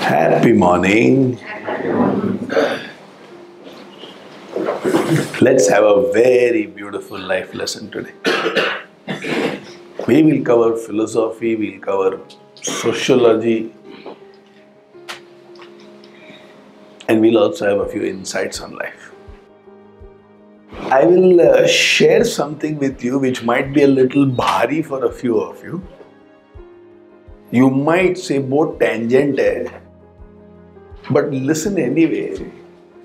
Happy morning. Let's have a very beautiful life lesson today. We will cover philosophy, we'll cover sociology, and we'll also have a few insights on life. I will share something with you which might be a little bhari for a few of you. You might say, "Both tangent hai," but listen anyway,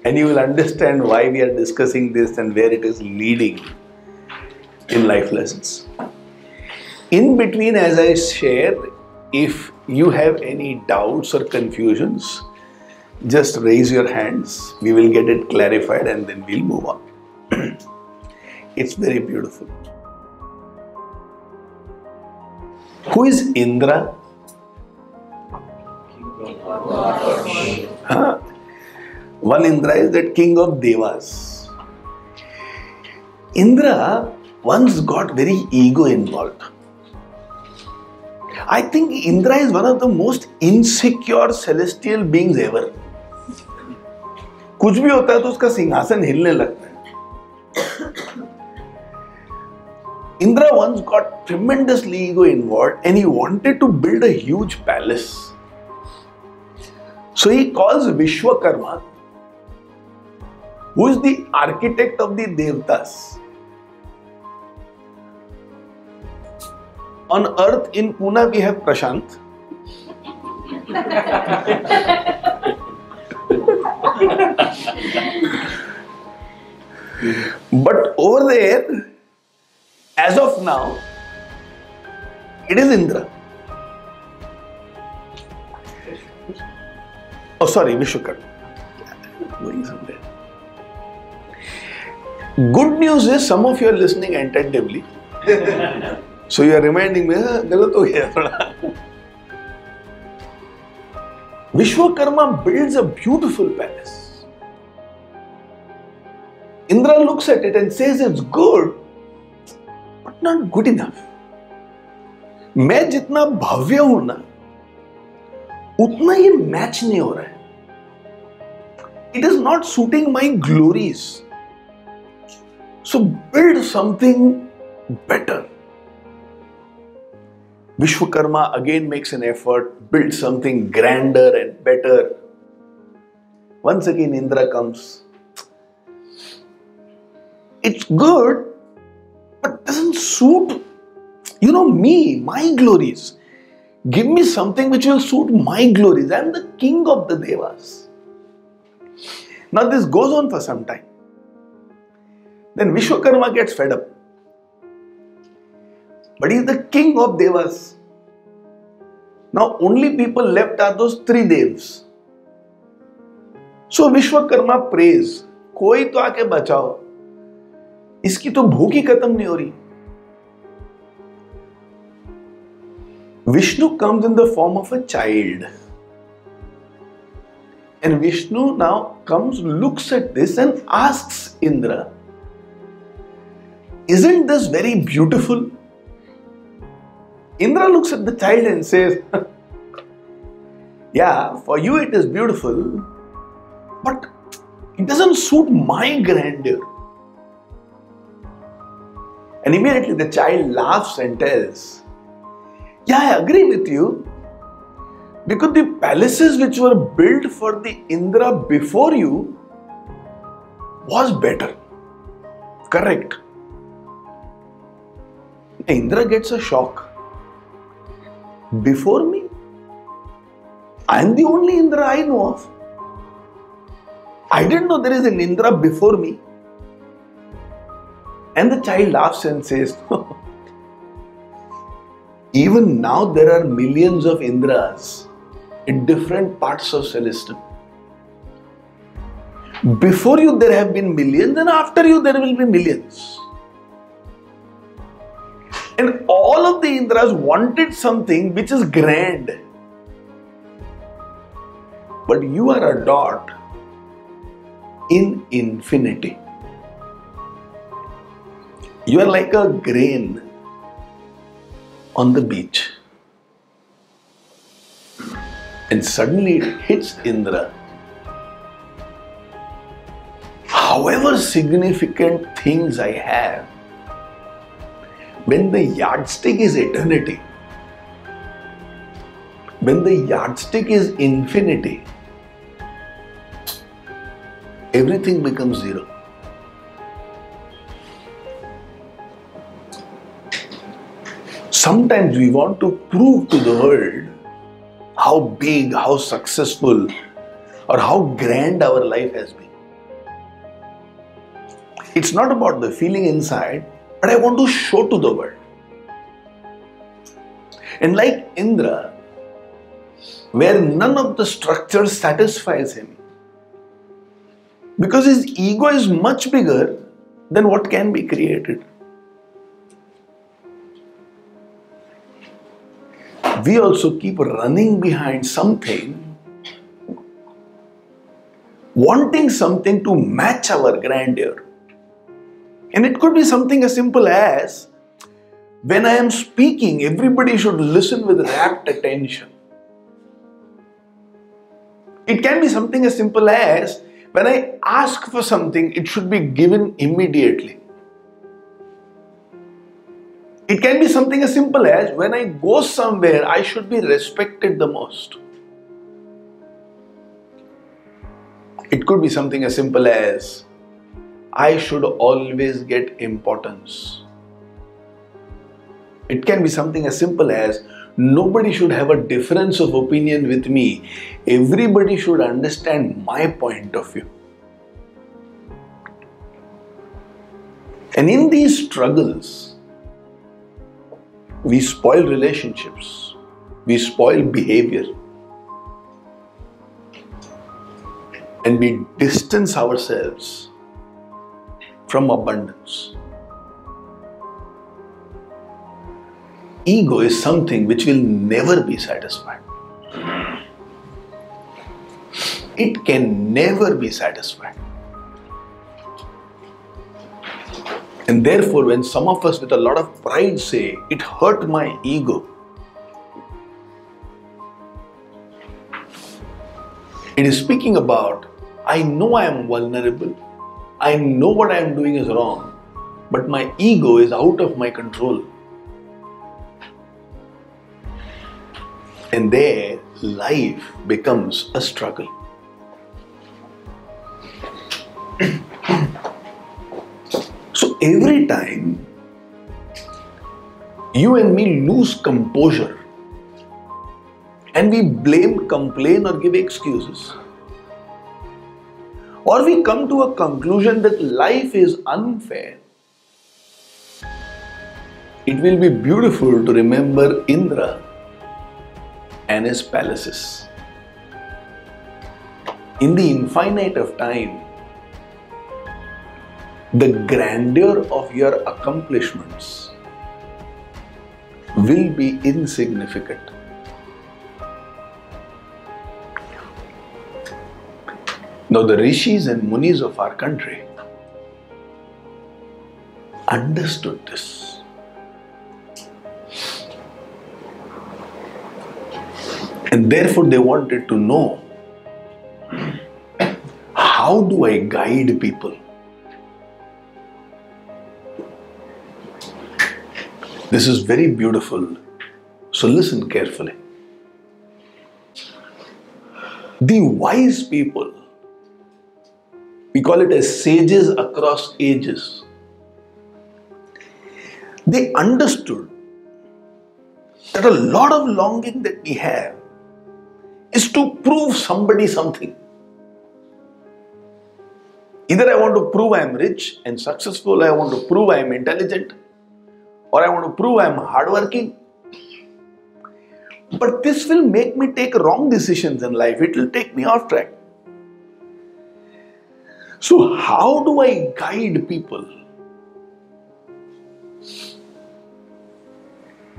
and you will understand why we are discussing this and where it is leading in life lessons. In between, as I share, if you have any doubts or confusions, just raise your hands. We will get it clarified and then we'll move on. It's very beautiful. Who is Indra? One Indra is that king of Devas. Indra once got very ego involved. I think Indra is one of the most insecure celestial beings ever. कुछ भी होता है तो उसका सिंहासन हिलने लगता है. Indra once got tremendously ego involved and he wanted to build a huge palace. So he calls Vishwakarma, who is the architect of the Devtas. On earth in Pune we have Prashant. But over there, as of now, it is Indra. Oh, sorry, Vishwakarma. Going somewhere. Good news is some of you are listening attentively. So you are reminding me, galat ho gaya thoda. Vishwakarma builds a beautiful palace. Indra looks at it and says it's good, but not good enough. मैं जितना भव्य हूं ना, उतना ये match नहीं हो रहा है. It is not suiting my glories. So build something better. Vishwakarma again makes an effort, builds something grander and better. Once again Indra comes. It's good, but doesn't suit, me, my glories. Give me something which will suit my glories. I am the king of the Devas. Now this goes on for some time. Then Vishwakarma gets fed up. But he is the king of Devas. Now only people left are those three Devs. So Vishwakarma prays, कोई तो आके बचाओ. इसकी तो भूख ही खत्म नहीं हो रही. Vishnu comes in the form of a child. And Vishnu now comes, looks at this and asks Indra, isn't this very beautiful? Indra looks at the child and says, yeah, for you it is beautiful, but it doesn't suit my grandeur. And immediately the child laughs and tells, yeah, I agree with you, because the palaces which were built for the Indra before you was better. Correct. Indra gets a shock. Before me? I am the only Indra I know of. I didn't know there is an Indra before me. And the child laughs and says, even now there are millions of Indras in different parts of Celestial. Before you there have been millions, and after you there will be millions. And all of the Indras wanted something which is grand. But you are a dot in infinity. You are like a grain on the beach. And suddenly it hits Indra. However significant things I have, when the yardstick is eternity, when the yardstick is infinity, everything becomes zero. Sometimes we want to prove to the world how big, how successful, or how grand our life has been. It's not about the feeling inside, but I want to show to the world. And like Indra, where none of the structure satisfies him, because his ego is much bigger than what can be created. We also keep running behind something, wanting something to match our grandeur. And it could be something as simple as, when I am speaking, everybody should listen with rapt attention. It can be something as simple as, when I ask for something, it should be given immediately. It can be something as simple as, when I go somewhere, I should be respected the most. It could be something as simple as, I should always get importance. It can be something as simple as, nobody should have a difference of opinion with me. Everybody should understand my point of view. And in these struggles, we spoil relationships, we spoil behavior, and we distance ourselves from abundance. Ego is something which will never be satisfied. It can never be satisfied. And therefore, when some of us with a lot of pride say, it hurt my ego, it is speaking about, I know I am vulnerable, I know what I am doing is wrong, but my ego is out of my control. And there, life becomes a struggle. So every time you and me lose composure and we blame, complain, or give excuses, or we come to a conclusion that life is unfair, it will be beautiful to remember Indra and his palaces. In the infinite of time, the grandeur of your accomplishments will be insignificant. Now, the rishis and munis of our country understood this. And therefore, they wanted to know, how do I guide people? This is very beautiful. So listen carefully. The wise people, we call it as sages across ages, they understood that a lot of longing that we have is to prove somebody something. Either I want to prove I am rich and successful, I want to prove I am intelligent, or I want to prove I am hardworking. But this will make me take wrong decisions in life. It will take me off track. So how do I guide people?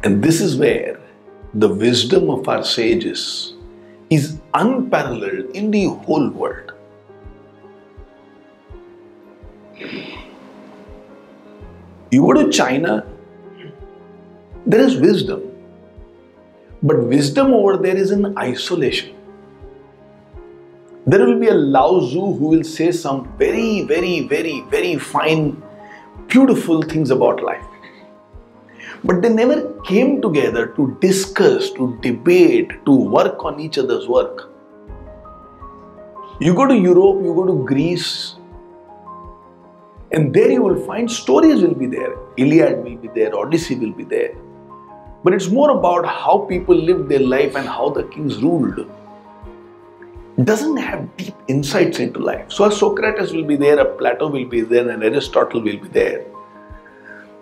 And this is where the wisdom of our sages is unparalleled in the whole world. You go to China, there is wisdom. But wisdom over there is in isolation. There will be a Lao Tzu who will say some very, very, very, very fine, beautiful things about life. But they never came together to discuss, to debate, to work on each other's work. You go to Europe, you go to Greece, and there you will find stories will be there. Iliad will be there, Odyssey will be there. But it's more about how people lived their life and how the kings ruled. It doesn't have deep insights into life. So a Socrates will be there, a Plato will be there, and Aristotle will be there.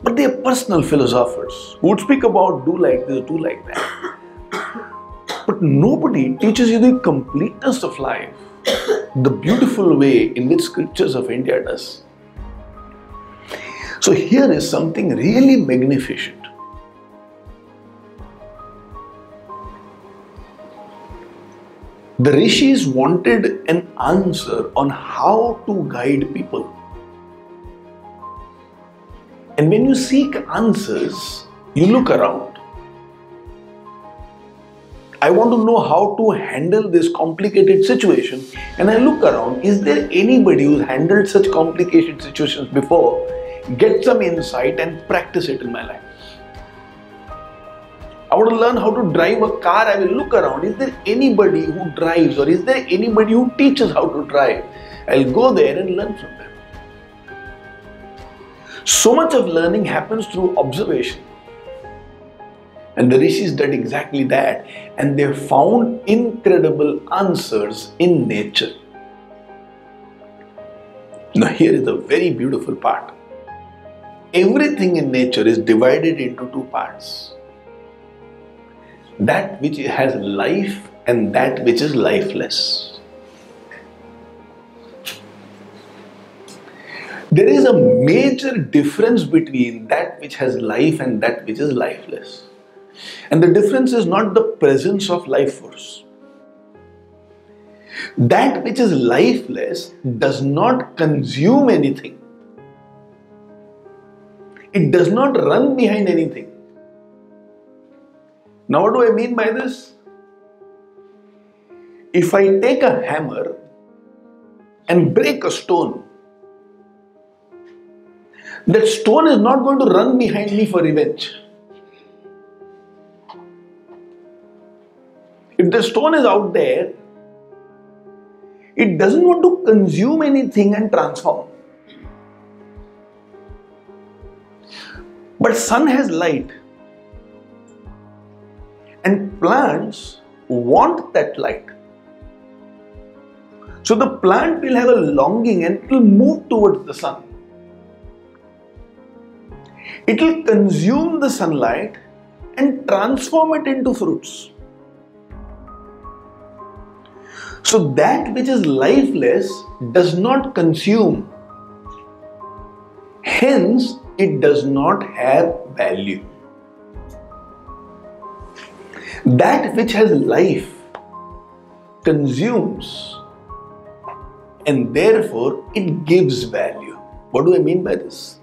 But they are personal philosophers who would speak about do like this, do like that. But nobody teaches you the completeness of life, the beautiful way in which scriptures of India does. So here is something really magnificent. The rishis wanted an answer on how to guide people. And when you seek answers, you look around. I want to know how to handle this complicated situation, and I look around. Is there anybody who's handled such complicated situations before? Get some insight and practice it in my life. I want to learn how to drive a car. I will look around. Is there anybody who drives, or is there anybody who teaches how to drive? I'll go there and learn from them. So much of learning happens through observation. And the rishis did exactly that. And they found incredible answers in nature. Now here is a very beautiful part. Everything in nature is divided into two parts. That which has life and that which is lifeless. There is a major difference between that which has life and that which is lifeless. And the difference is not the presence of life force. That which is lifeless does not consume anything. It does not run behind anything. Now what do I mean by this? If I take a hammer and break a stone, that stone is not going to run behind me for revenge. If the stone is out there, it doesn't want to consume anything and transform. But sun has light. And plants want that light. So the plant will have a longing and it will move towards the sun. It will consume the sunlight and transform it into fruits. So that which is lifeless does not consume. Hence, it does not have value. That which has life consumes, and therefore it gives value. What do I mean by this?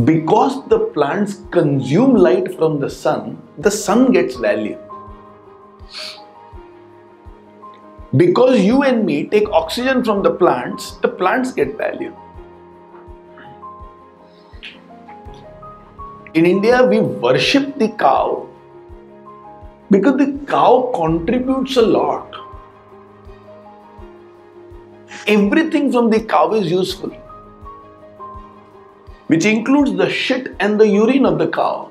Because the plants consume light from the sun gets value. Because you and me take oxygen from the plants get value. In India, we worship the cow because the cow contributes a lot. Everything from the cow is useful, which includes the shit and the urine of the cow,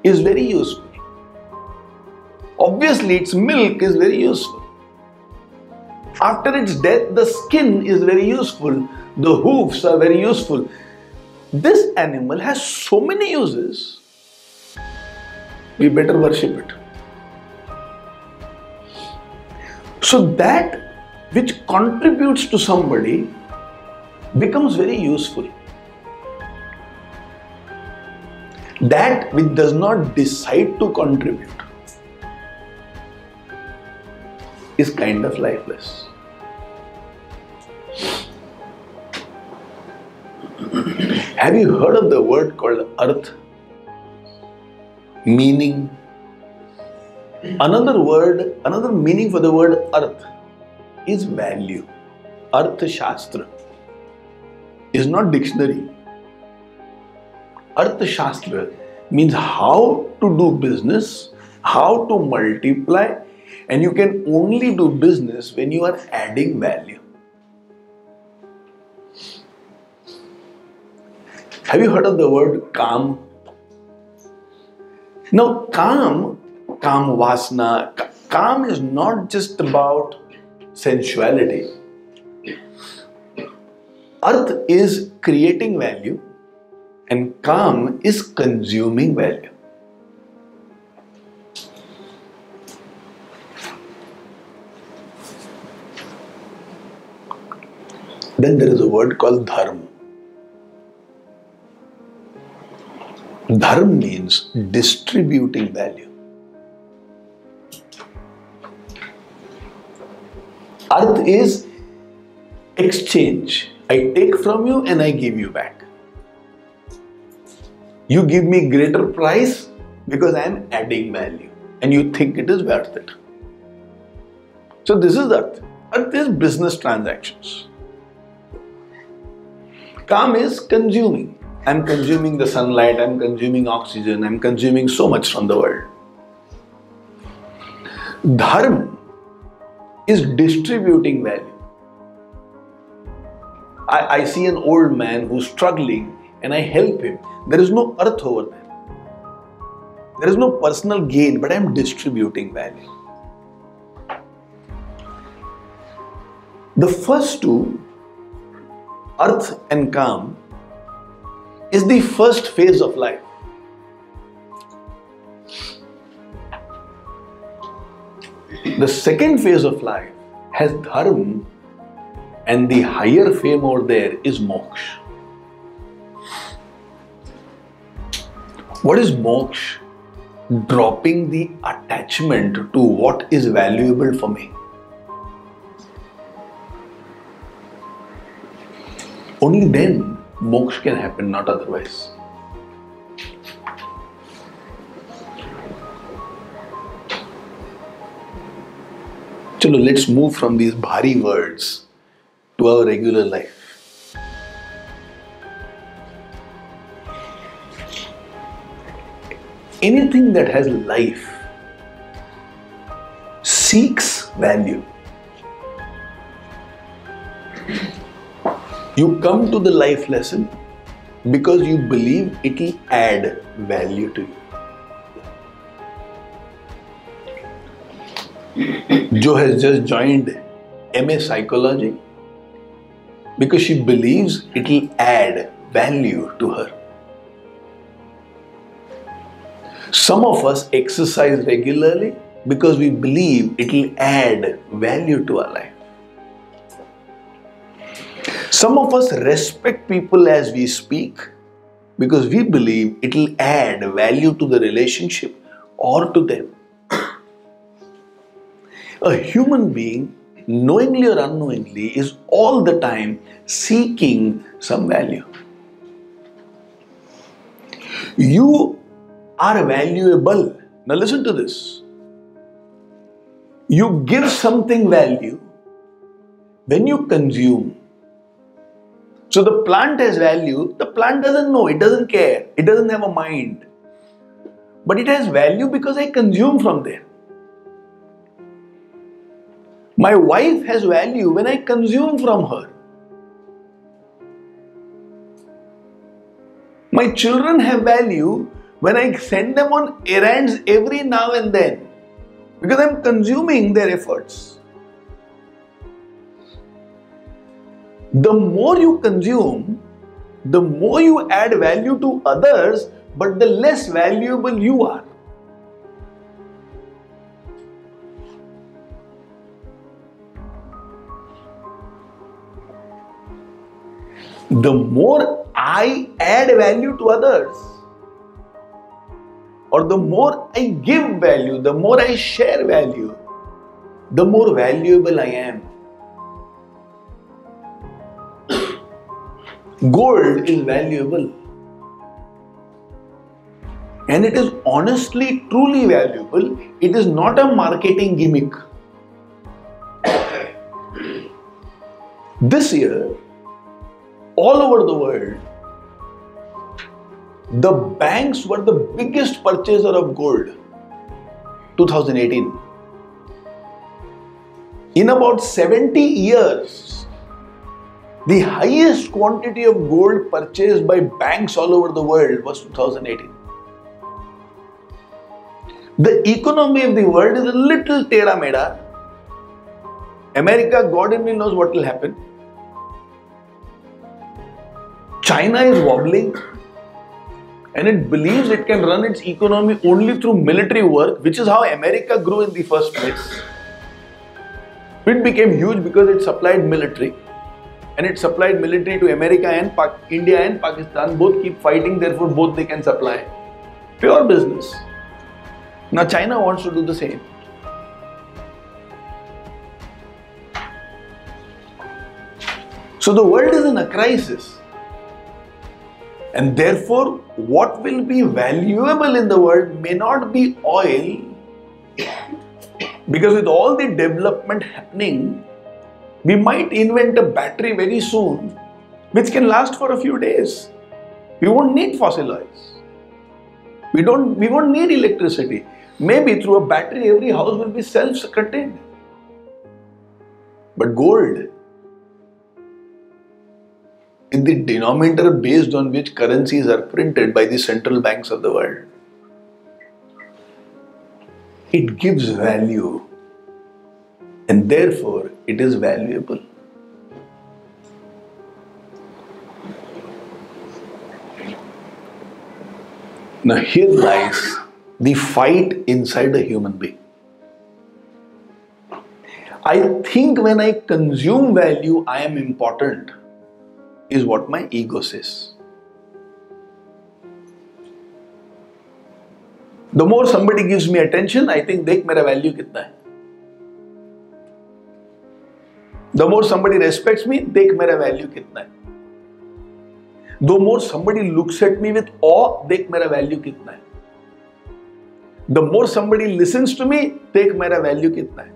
is very useful. Obviously, its milk is very useful. After its death, the skin is very useful. The hoofs are very useful. This animal has so many uses, we better worship it. So that which contributes to somebody becomes very useful. That which does not decide to contribute is kind of lifeless. Have you heard of the word called earth? Meaning, Another meaning for the word Arth is value. Arth Shastra is not dictionary. Arth Shastra means how to do business, how to multiply, and you can only do business when you are adding value. Have you heard of the word calm? Now, calm vasana, calm is not just about sensuality. Arth is creating value and calm is consuming value. Then there is a word called dharma. Dharma means distributing value. Arth is exchange. I take from you and I give you back. You give me greater price because I am adding value and you think it is worth it. So this is Arth. Arth is business transactions. Calm is consuming. I'm consuming the sunlight, I'm consuming oxygen, I'm consuming so much from the world. Dharma is distributing value. I see an old man who's struggling and I help him. There is no Arth over there. There is no personal gain, but I'm distributing value. The first two, Arth and calm, is the first phase of life. The second phase of life has dharma, and the higher fame over there is moksha. What is moksha? Dropping the attachment to what is valuable for me. Only then moksha can happen, not otherwise. Chalo, let's move from these bhari words to our regular life. Anything that has life seeks value. You come to the life lesson because you believe it will add value to you. Jo has just joined MA Psychology because she believes it will add value to her. Some of us exercise regularly because we believe it will add value to our life. Some of us respect people as we speak because we believe it will add value to the relationship or to them. A human being, knowingly or unknowingly, is all the time seeking some value. You are valuable. Now listen to this. You give something value when you consume. So the plant has value, the plant doesn't know, it doesn't care, it doesn't have a mind. But it has value because I consume from there. My wife has value when I consume from her. My children have value when I send them on errands every now and then because I'm consuming their efforts. The more you consume, the more you add value to others, but the less valuable you are. The more I add value to others, or the more I give value, the more I share value, the more valuable I am. Gold is valuable. and it is honestly, truly valuable. It is not a marketing gimmick. This year, all over the world, the banks were the biggest purchaser of gold. 2018. In about 70 years, the highest quantity of gold purchased by banks all over the world was 2018. The economy of the world is a little teda-meda. America, God only knows what will happen. China is wobbling and it believes it can run its economy only through military work, which is how America grew in the first place. It became huge because it supplied military, and it supplied military to America and India and Pakistan. Both keep fighting, therefore both they can supply. Pure business. Now China wants to do the same. So the world is in a crisis. And therefore, what will be valuable in the world may not be oil, because with all the development happening, we might invent a battery very soon which can last for a few days. We won't need fossil oils. We won't need electricity. Maybe through a battery, every house will be self-contained. But gold is the denominator based on which currencies are printed by the central banks of the world. It gives value, and therefore it is valuable. Now here lies the fight inside a human being. I think when I consume value, I am important, is what my ego says. The more somebody gives me attention, I think, dekh mera value kitna hai. The more somebody respects me, dekh mera value kitna hai. The more somebody looks at me with awe, dekh mera value kitna hai. The more somebody listens to me, dekh mera value kitna hai.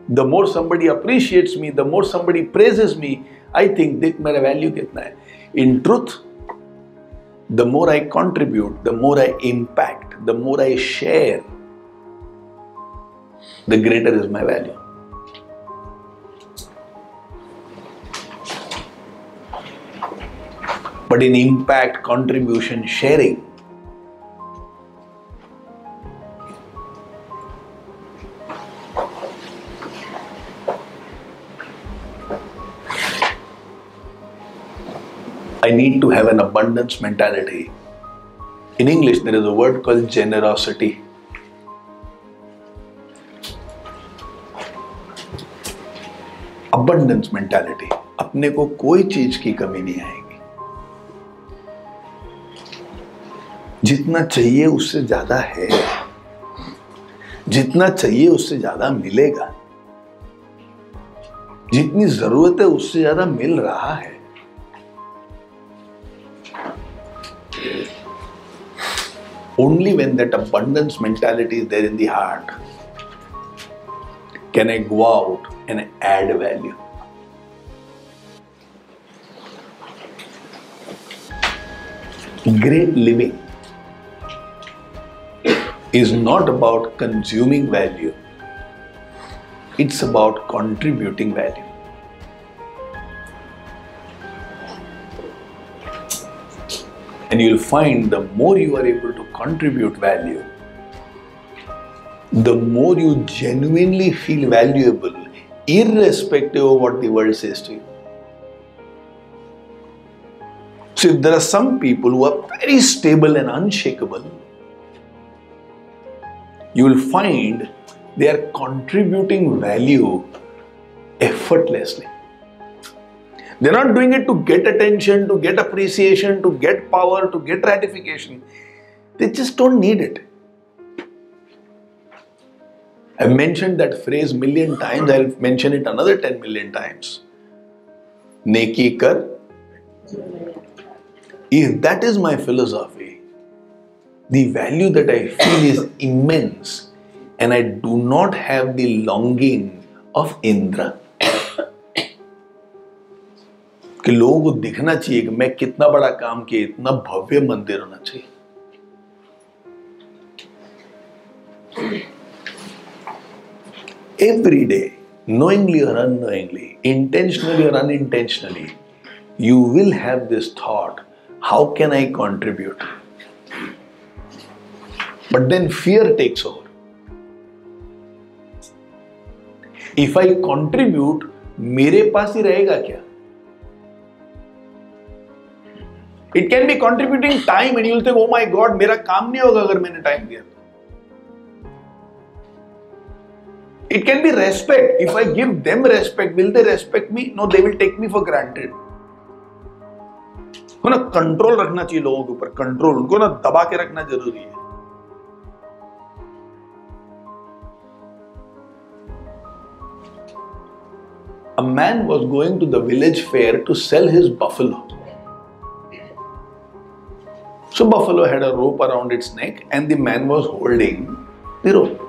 The more somebody appreciates me, the more somebody praises me, I think, dekh mera value kitna hai. In truth, the more I contribute, the more I impact, the more I share, the greater is my value. But in impact, contribution, sharing, I need to have an abundance mentality. In English, there is a word called generosity. Abundance mentality. अपने को कोई चीज की कमी नहीं आएगी. जितना चाहिए उससे ज्यादा है. जितना चाहिए उससे ज्यादा मिलेगा. जितनी जरूरत है उससे ज्यादा मिल रहा है. Only when that abundance mentality is there in the heart can I go out and add value. Great living is not about consuming value. It's about contributing value. And you'll find the more you are able to contribute value, the more you genuinely feel valuable, irrespective of what the world says to you. So if there are some people who are very stable and unshakable, you will find they are contributing value effortlessly. They're not doing it to get attention, to get appreciation, to get power, to get ratification. They just don't need it. I've mentioned that phrase 1,000,000 times. I'll mention it another 10 million times. Neki kar. If that is my philosophy, The value that I feel is immense, and I do not have the longing of Indra. कि लोगों को दिखना चाहिए कि मैं कितना बड़ा काम किया, इतना भव्य मंदिर होना चाहिए. Every day, knowingly or unknowingly, intentionally or unintentionally, you will have this thought, how can I contribute? But then fear takes over. If I contribute, मेरे पास ही रहेगा क्या? It can be contributing time and you'll think, oh my God, मेरा काम नहीं होगा अगर मैंने time दिया. It can be respect. If I give them respect, will they respect me? No, they will take me for granted. हो ना, control रखना चाहिए लोगों के ऊपर. कंट्रोल उनको ना दबा के रखना जरूरी है. A man was going to the village fair to sell his buffalo. So buffalo had a rope around its neck and the man was holding the rope.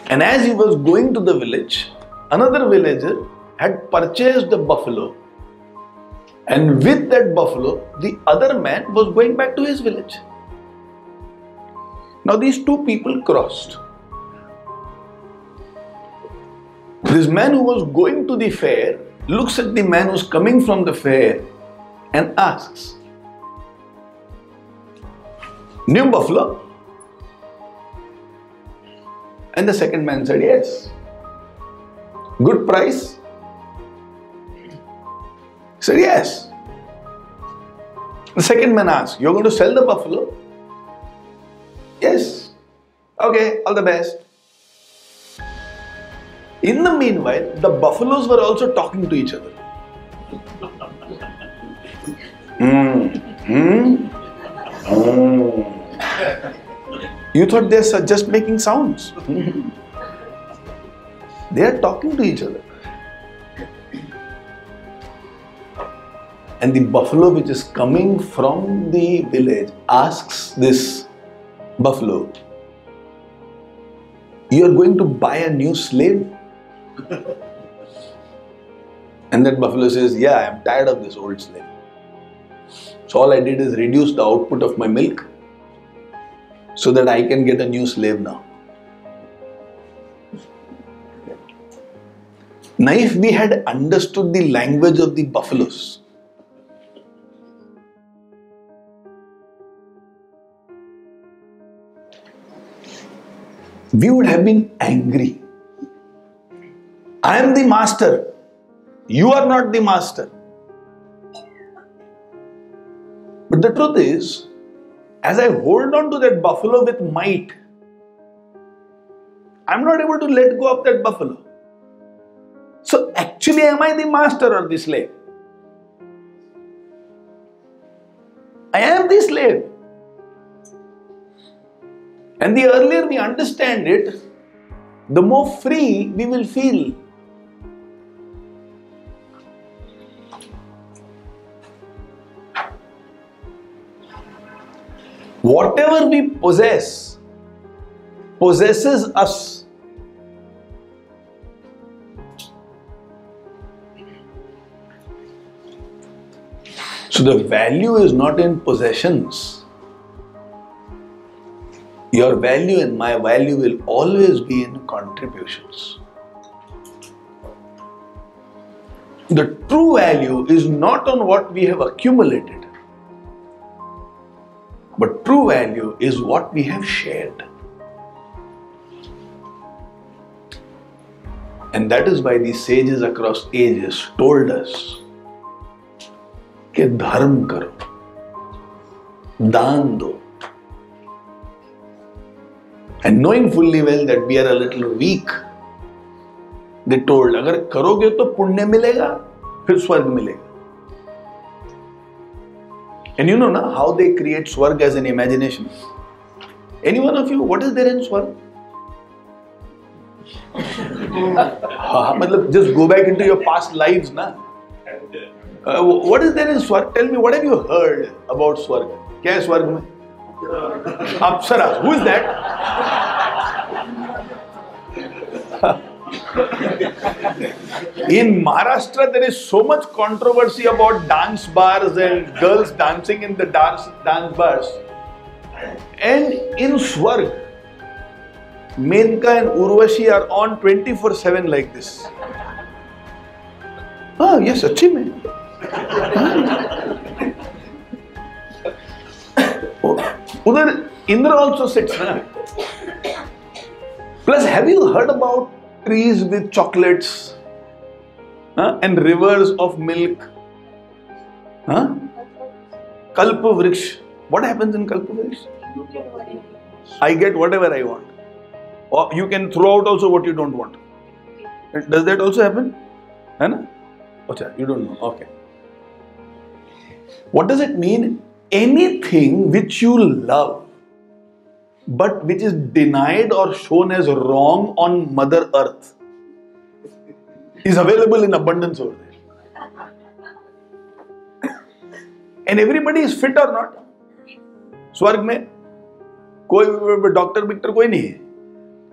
And as he was going to the village, another villager had purchased the buffalo. And with that buffalo, the other man was going back to his village. Now these two people crossed. This man who was going to the fair looks at the man who's coming from the fair and asks, "New buffalo?" And the second man said, "Yes." "Good price?" He said, "Yes." The second man asked, "You're going to sell the buffalo?" "Yes." "Okay, all the best." In the meanwhile, the buffaloes were also talking to each other. You thought they're just making sounds. They are talking to each other. And the buffalo which is coming from the village asks this buffalo, "You are going to buy a new slave?" And that buffalo says, "Yeah, I am tired of this old slave. So all I did is reduce the output of my milk so that I can get a new slave now." Now if we had understood the language of the buffaloes, we would have been angry. I am the master. You are not the master. But the truth is, as I hold on to that buffalo with might, I'm not able to let go of that buffalo. So actually, am I the master or the slave? I am the slave. And the earlier we understand it, the more free we will feel. Whatever we possess, possesses us. So the value is not in possessions. Your value and my value will always be in contributions. The true value is not on what we have accumulated, but true value is what we have shared. And that is why the sages across ages told us कि धर्म करो, दान दो. And knowing fully well that we are a little weak, they told, अगर करोगे तो पुण्य मिलेगा, फिर स्वर्ग मिलेगा. And you know na, how they create swarg as an imagination? Any one of you, what is there in swarg? Just go back into your past lives na. What is there in Swarg? Tell me, what have you heard about Swarg? क्या है स्वर्ग में? Apsaras. Who is that? In Maharashtra, there is so much controversy about dance bars and girls dancing in the dance bars. And in Swarg, Menka and Urvashi are on 24/7 like this. Ah, yes, अच्छी में. Udhar Indra also sits. Plus, have you heard about trees with chocolates and rivers of milk? Kalpa Vriksh. What happens in Kalpa Vriksh? I get whatever I want. Or you can throw out also what you don't want. Does that also happen? Achha, you don't know. Okay. What does it mean? Anything which you love, but which is denied or shown as wrong on Mother Earth, is available in abundance over there. And everybody is fit or not. स्वर्ग में कोई doctor Victor कोई नहीं है.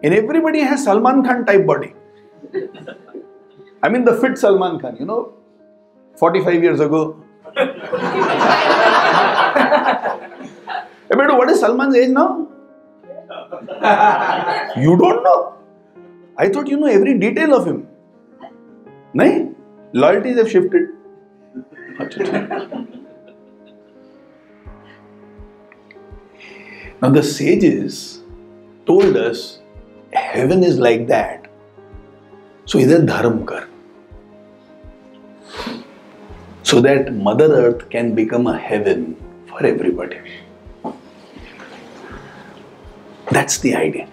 And everybody has Salman Khan type body. I mean the fit Salman Khan, 45 years ago. What is Salman's age now? You don't know? I thought you know every detail of him. No? Loyalties have shifted. Now the sages told us heaven is like that. So either dharma kar. So that Mother Earth can become a heaven for everybody. That's the idea.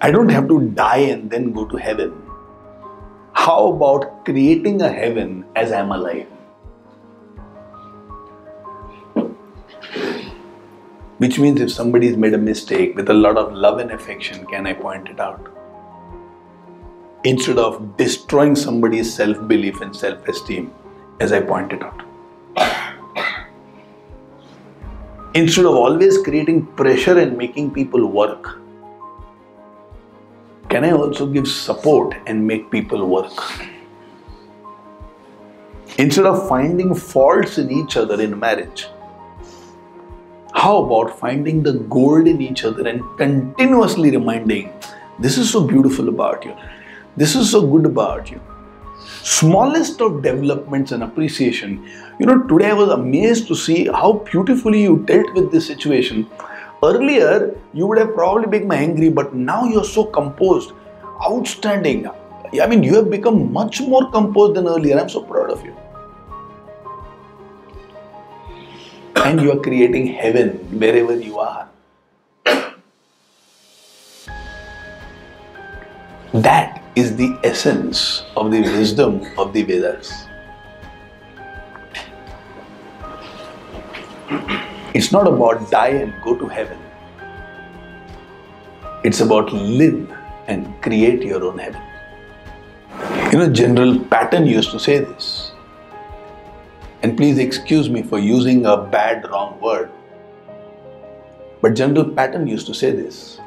I don't have to die and then go to heaven. How about creating a heaven as I'm alive? Which means if somebody has made a mistake, with a lot of love and affection, can I point it out? Instead of destroying somebody's self-belief and self-esteem, as I pointed out. Instead of always creating pressure and making people work, can I also give support and make people work? Instead of finding faults in each other in marriage, how about finding the gold in each other and continuously reminding, this is so beautiful about you, this is so good about you. Smallest of developments and appreciation. Today I was amazed to see how beautifully you dealt with this situation. Earlier, you would have probably become angry, but now you're so composed. Outstanding. I mean, you have become much more composed than earlier. I'm so proud of you. And you are creating heaven wherever you are. That is the essence of the wisdom of the Vedas. It's not about die and go to heaven. It's about live and create your own heaven. General Patton used to say this. And please excuse me for using a bad, wrong word. But General Patton used to say this.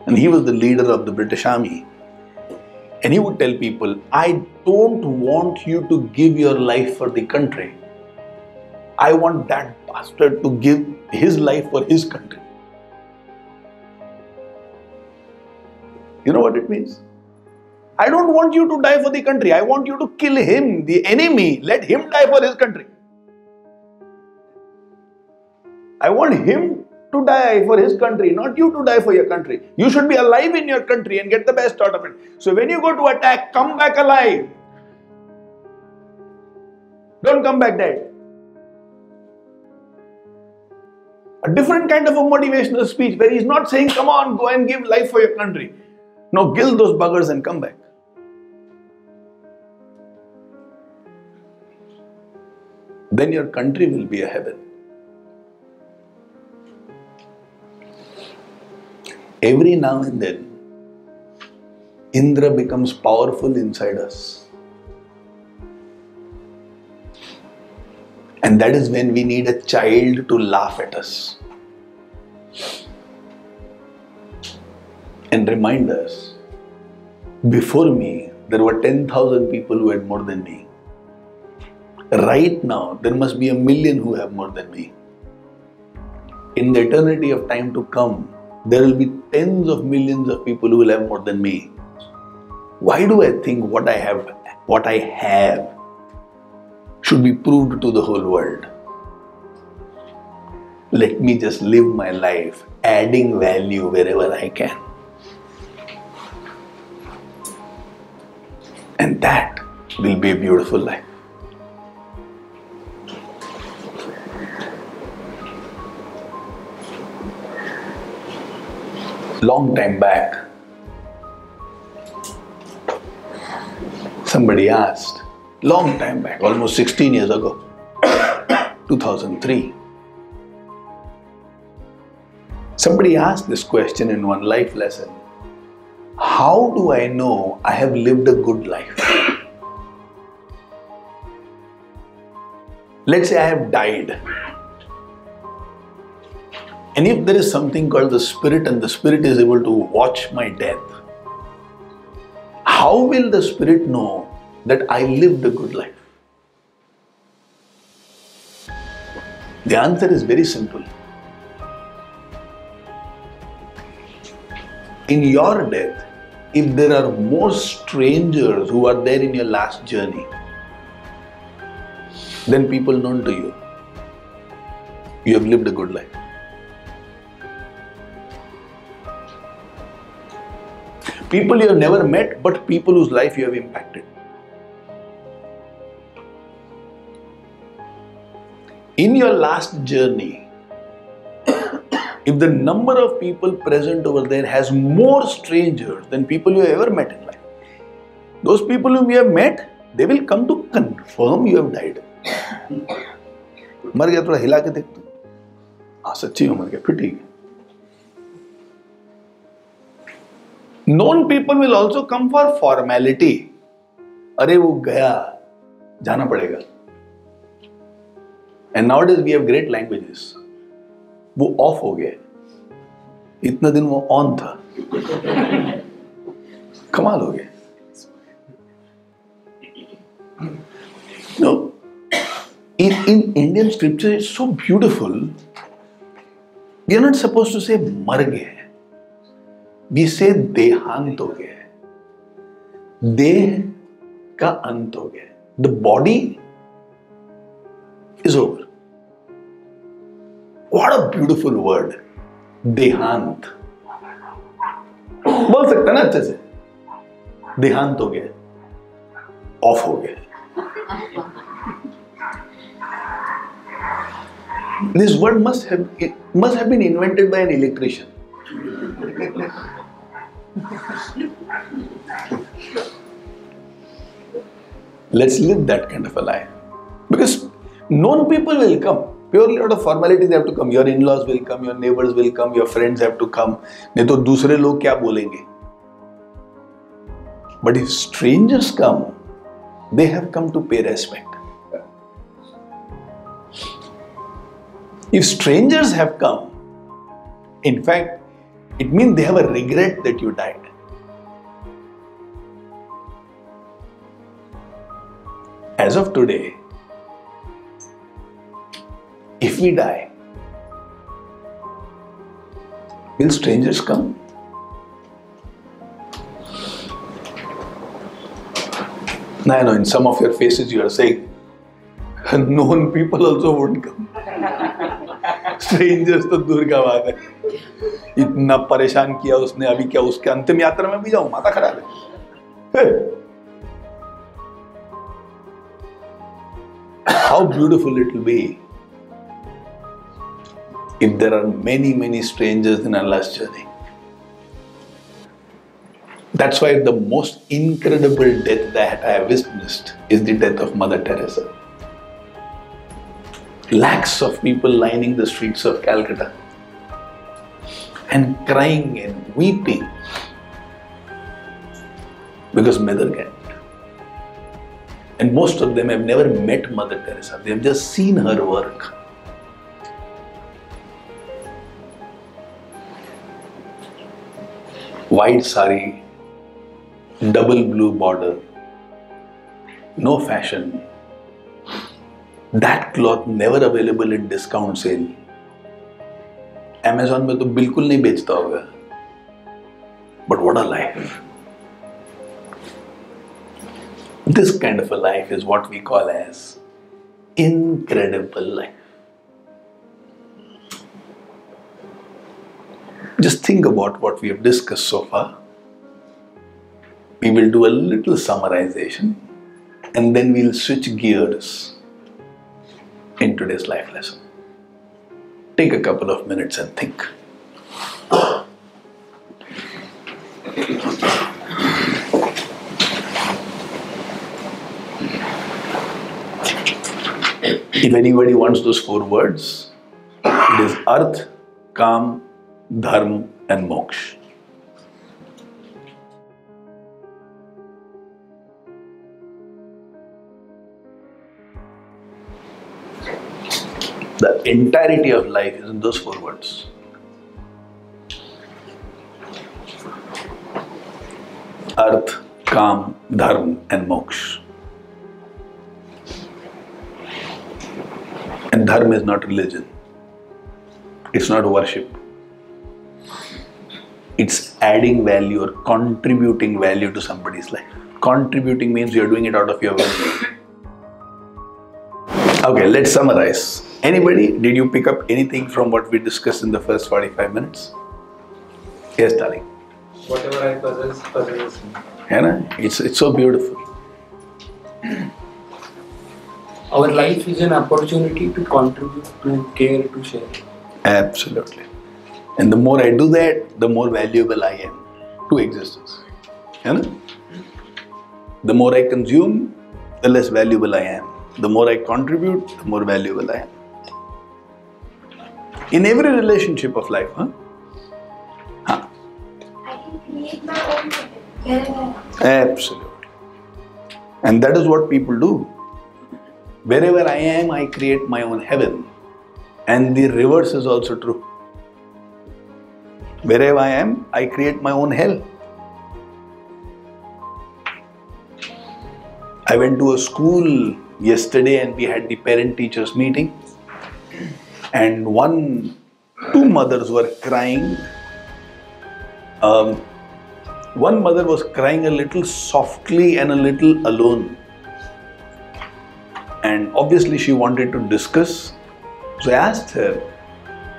And he was the leader of the British Army. And he would tell people, I don't want you to give your life for the country. I want that bastard to give his life for his country. You know what it means? I don't want you to die for the country. I want you to kill him, the enemy. Let him die for his country. I want him to die for his country, not you to die for your country. You should be alive in your country and get the best out of it. So when you go to attack, come back alive. Don't come back dead. A different kind of a motivational speech where he's not saying, come on, go and give life for your country. No, kill those buggers and come back. Then your country will be a heaven. Every now and then, Indra becomes powerful inside us. And that is when we need a child to laugh at us and remind us, before me, there were 10,000 people who had more than me. Right now, there must be 1,000,000 who have more than me. In the eternity of time to come, there will be tens of millions of people who will have more than me. Why do I think what I have should be proved to the whole world? Let me just live my life adding value wherever I can. And that will be a beautiful life. Long time back, somebody asked, long time back, almost 16 years ago, 2003, somebody asked this question in one life lesson: how do I know I have lived a good life? Let's say I have died. And if there is something called the spirit and the spirit is able to watch my death, how will the spirit know that I lived a good life? The answer is very simple. In your death, if there are more strangers who are there in your last journey than people known to you, you have lived a good life. People you have never met, but people whose life you have impacted. In your last journey, if the number of people present over there has more strangers than people you have ever met in life, those people whom you have met, they will come to confirm you have died. मर गया, थोड़ा हिला के देख तू, हाँ सच्ची में मर गया, फिर ठीक है. Known people will also come for formality. अरे वो गया, जाना पड़ेगा. And nowadays we have great languages. वो off हो गया. इतना दिन वो on था. कमाल हो गया. No. In Indian scripture, it's so beautiful. We are not supposed to say मर गए. We say देहांत हो गया. देह का अंत हो गया. The body is over. What a beautiful word. देहांत. बोल सकते हैं ना अच्छे से. देहांत हो गया. ऑफ हो गया. This word must have been invented by an electrician. Let's live that kind of a life. Because known people will come. Purely out of formality they have to come. Your in-laws will come, your neighbors will come, your friends have to come. नहीं तो दूसरे लोग क्या बोलेंगे? But if strangers come, they have come to pay respect. If strangers have come, in fact, it means they have a regret that you died. As of today, if we die, will strangers come? Now I know in some of your faces you are saying, known people also won't come. Strangers तो दूर का बात है. इतना परेशान किया उसने, अभी क्या उसके अंतिम यात्रा में भी जाऊं, माता खराब है. How beautiful it will be if there are many strangers in our last journey. That's why the most incredible death that I have witnessed is the death of Mother Teresa. Lakhs of people lining the streets of Calcutta and crying and weeping because Mother can't. And most of them have never met Mother Teresa. They have just seen her work. White sari, double blue border, no fashion. That cloth never available in discount sale. Amazon में तो बिल्कुल नहीं बेचता होगा. But what a life. This kind of a life is what we call as incredible life. Just think about what we have discussed so far. We will do a little summarization and then we'll switch gears in today's life lesson. Take a couple of minutes and think. If anybody wants those 4 words, it is Arth, Kam, Dharma and Moksha. The entirety of life is in those 4 words. Arth, Kam, Dharma and Moksha. And Dharma is not religion. It's not worship. It's adding value or contributing value to somebody's life. Contributing means you're doing it out of your will. Okay, let's summarize. Anybody, did you pick up anything from what we discussed in the first 45 minutes? Yes, darling. Whatever I possess me. It's so beautiful. Our life is an opportunity to contribute, to care, to share. Absolutely. And the more I do that, the more valuable I am to existence. The more I consume, the less valuable I am. The more I contribute, the more valuable I am. In every relationship of life, I can create my own heaven. Absolutely. And that is what people do. Wherever I am, I create my own heaven. And the reverse is also true. Wherever I am, I create my own hell. I went to a school yesterday and we had the parent-teachers meeting. And 2 mothers were crying. One mother was crying a little softly and a little alone. And obviously she wanted to discuss. So I asked her,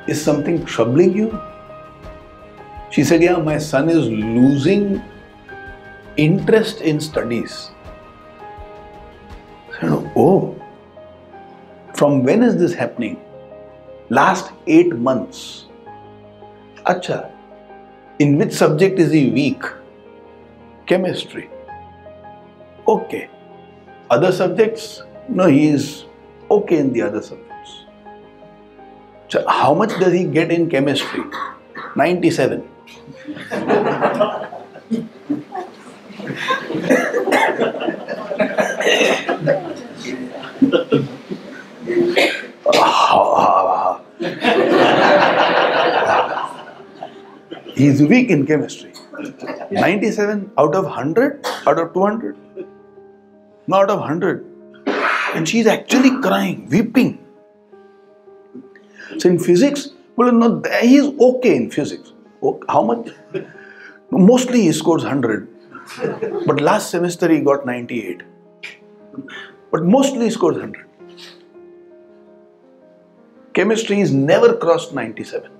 is something troubling you? She said, yeah, my son is losing interest in studies. I said, oh, from when is this happening? Last 8 months. Acha, in which subject is he weak? Chemistry. Okay. Other subjects? No, he is okay in the other subjects. So how much does he get in chemistry? 97. He is weak in chemistry. 97 out of 100? Out of 200? No, out of 100. And she is actually crying, weeping. So in physics, well, no, he is okay in physics. How much? Mostly he scores 100. But last semester he got 98. But mostly he scores 100. Chemistry has never crossed 97.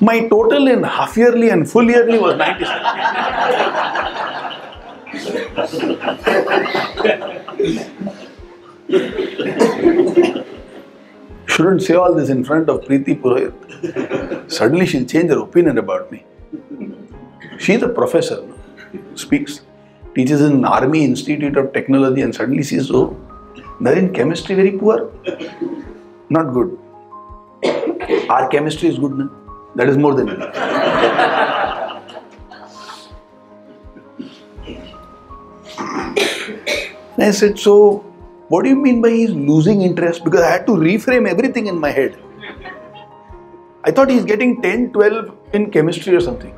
My total in half yearly and full yearly was 97. Shouldn't say all this in front of Preeti Purohit. Suddenly she'll change her opinion about me. She's a professor, speaks, teaches in Army Institute of Technology, and suddenly she says, oh, Naren, chemistry very poor. Not good. Our chemistry is good, no? That is more than enough. I said, so what do you mean by he's losing interest? Because I had to reframe everything in my head. I thought he's getting 10, 12 in chemistry or something.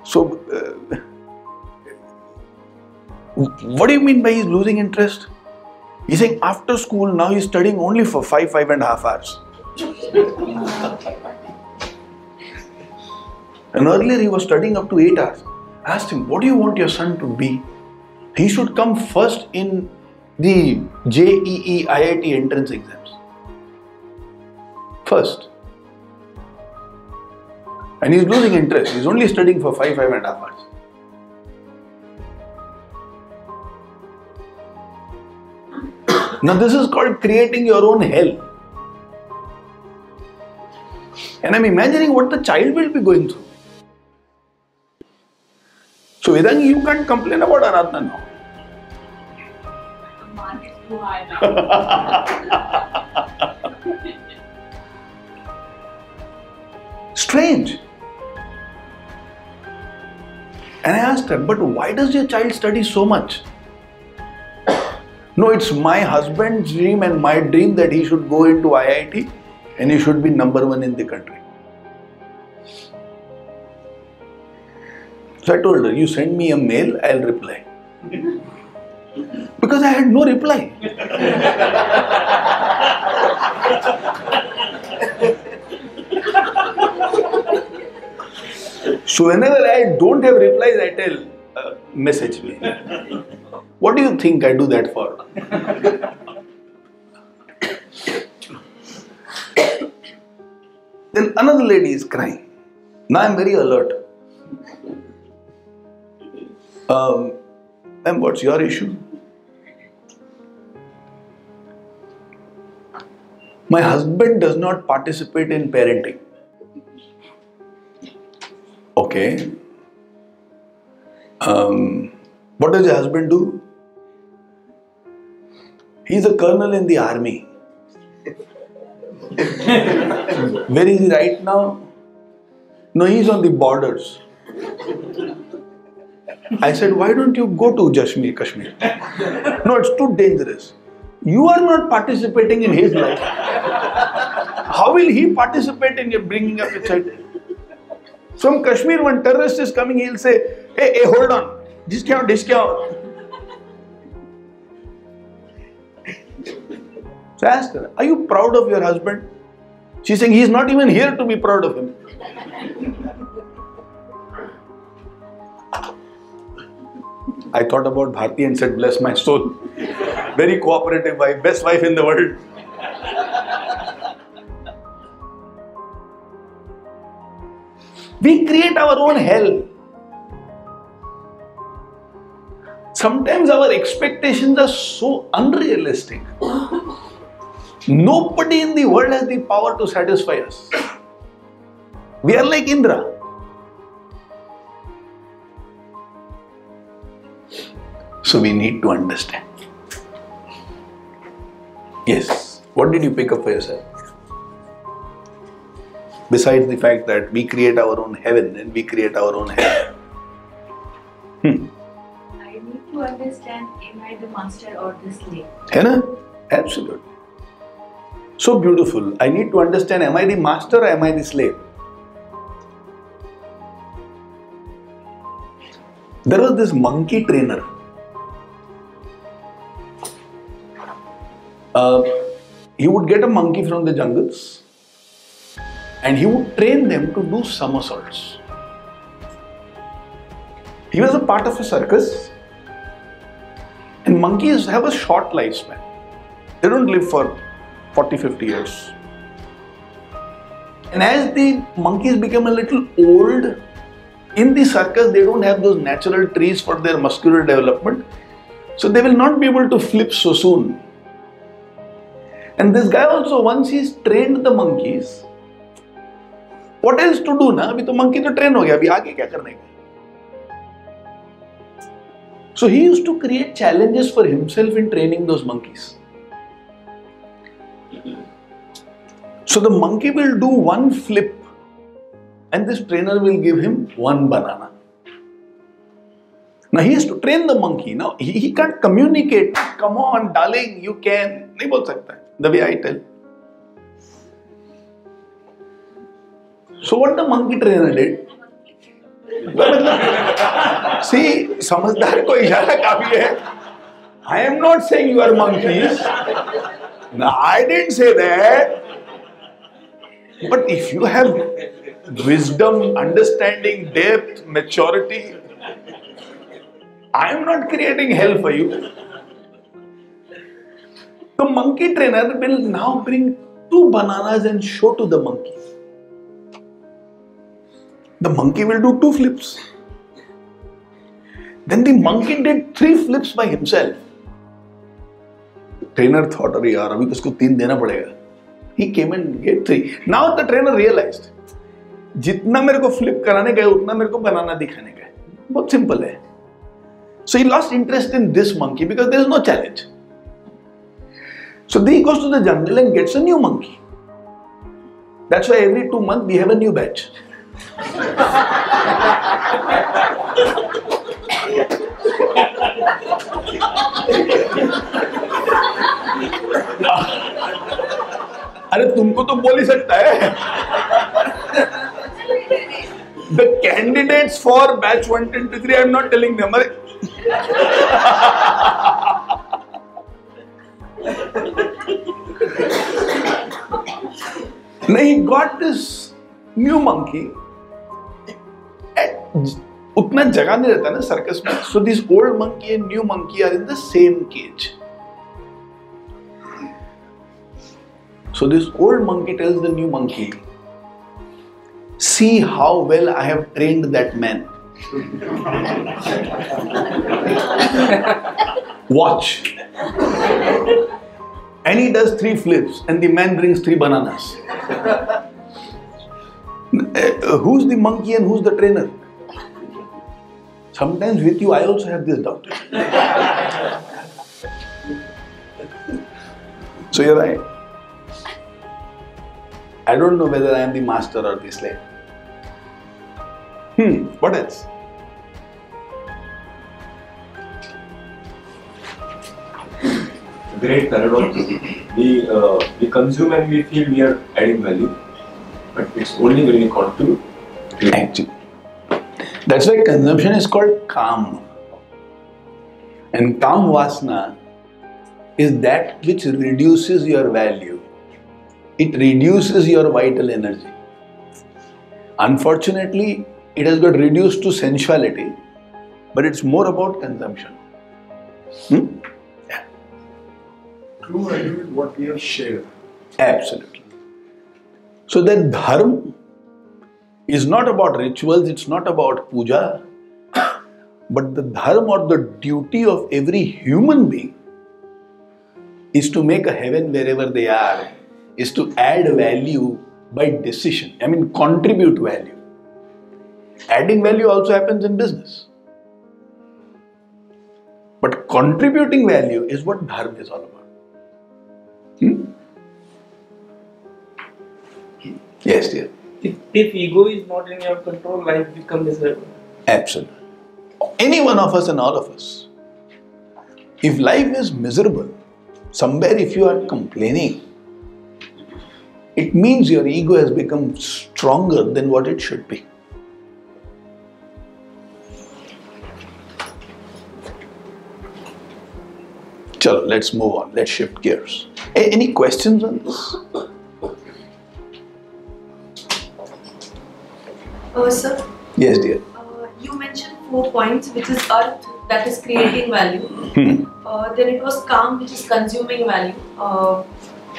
So, what do you mean by he's losing interest? He's saying after school now he's studying only for 5.5 hours. And earlier he was studying up to 8 hours. I asked him, what do you want your son to be? He should come first in the JEE IIT entrance exams. First. And he's losing interest. He's only studying for 5.5 hours. Now this is called creating your own hell. And I'm imagining what the child will be going through. So Vedangi, you can't complain about Aradhana now. The market is too high now. Strange. And I asked her, but why does your child study so much? No, it's my husband's dream and my dream that he should go into IIT and he should be number 1 in the country. So I told her, you send me a mail, I'll reply. Because I had no reply. So whenever I don't have replies, I tell, message me. What do you think I do that for? Then another lady is crying. Now I'm very alert. And what's your issue? My husband does not participate in parenting. Okay. What does your husband do? He's a colonel in the army. Where is he right now? No, he's on the borders. I said, why don't you go to Kashmir? No, it's too dangerous. You are not participating in his life. How will he participate in your bringing up a child? From Kashmir, when terrorist is coming, he'll say, hey, hold on. This kya ho? So I asked her, are you proud of your husband? She's saying, he's not even here to be proud of him. I thought about Bharti and said, bless my soul. Very cooperative wife, best wife in the world. We create our own hell. Sometimes our expectations are so unrealistic. Nobody in the world has the power to satisfy us. We are like Indra. So we need to understand. Yes. What did you pick up for yourself? Besides the fact that we create our own heaven and we create our own hell. I need to understand, am I the master or the slave? Absolutely. So beautiful. I need to understand, am I the master or am I the slave? There was this monkey trainer. He would get a monkey from the jungles and he would train them to do somersaults. He was a part of a circus, and monkeys have a short lifespan. They don't live for 40-50 years. And as the monkeys become a little old, in the circus they don't have those natural trees for their muscular development, so they will not be able to flip so soon. And this guy also, once he's trained the monkeys, what else to do na? Abhi to monkey to train ho gaya, abhi aage kya karne ka? So he used to create challenges for himself in training those monkeys. So the monkey will do one flip and this trainer will give him one banana. Now he has to train the monkey. Now he can't communicate. Come on, darling, you can. नहीं बोल सकता. The way I tell. So what the monkey trainer did? See, समझदार को इशारा काफी है. I am not saying you are monkeys. No, I didn't say that. But if you have wisdom, understanding, depth, maturity, I am not creating hell for you. The monkey trainer will now bring 2 bananas and show to the monkey. The monkey will do 2 flips. Then the monkey did 3 flips by himself. Trainer thought, अरे यार अभी तो इसको 3 देना पड़ेगा. He came and gave 3. Now the trainer realized, जितना मेरे को flip कराने का है उतना मेरे को बनाना दिखाने का है. बहुत simple है. So he lost interest in this monkey because there is no challenge. So then he goes to the jungle and gets a new monkey. That's why every 2 months we have a new batch. अरे तुमको तो बोल ही सकता है. The candidates for batch 123, I am not telling them. Now he got this new monkey. उतना जगह नहीं रहता ना सर्कस में. So this old monkey and new monkey are in the same cage. So this old monkey tells the new monkey, see how well I have trained that man. Watch. And he does 3 flips and the man brings 3 bananas. Who's the monkey and who's the trainer? Sometimes with you I also have this doubt. So you're right. I don't know whether I am the master or the slave. What else? Great paradox. We consume and we feel we are adding value, but it's only when we contribute. Actually, that's why consumption is called kam. And kam vasana is that which reduces your value. It reduces your vital energy. Unfortunately, it has got reduced to sensuality, but it's more about consumption. Yeah. True, I agree with what we have shared. Absolutely. So that dharma is not about rituals, it's not about puja, but the dharma or the duty of every human being is to make a heaven wherever they are, is to add value by decision. I mean, contribute value. Adding value also happens in business. But contributing value is what dharma is all about. Yes, dear. If ego is not in your control, life becomes miserable. Absolutely. Any one of us and all of us. If life is miserable, somewhere if you are complaining, it means your ego has become stronger than what it should be. Chalo, let's move on. Let's shift gears. Any questions on this? Sir, Yes, dear. you mentioned 4 points, which is earth, that is creating value. Then it was calm, which is consuming value.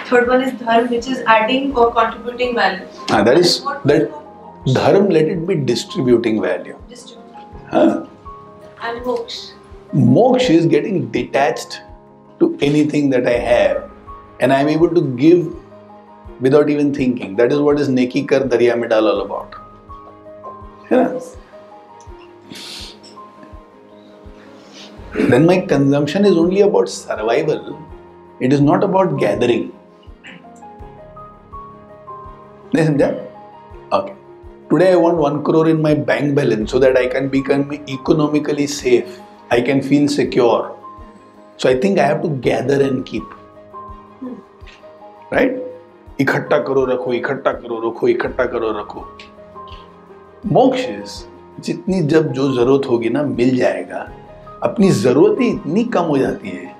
Third one is dharma, which is adding or contributing value. That is What that was dharma, let it be distributing value. distributing? And moksha. Moksha is getting detached to anything that I have, and I am able to give without even thinking. That is what is neki kar darya mein dal all about. Yeah. Then my consumption is only about survival. It is not about gathering. नहीं समझा? Okay. Today I want 1 crore in my bank balance so that I can become economically safe. I can feel secure. So I think I have to gather and keep. Right? इकट्ठा करो रखो, इकट्ठा करो रखो, इकट्ठा करो रखो. मोक्ष is जितनी जब जो जरूरत होगी ना मिल जाएगा. अपनी जरूरत ही इतनी कम हो जाती है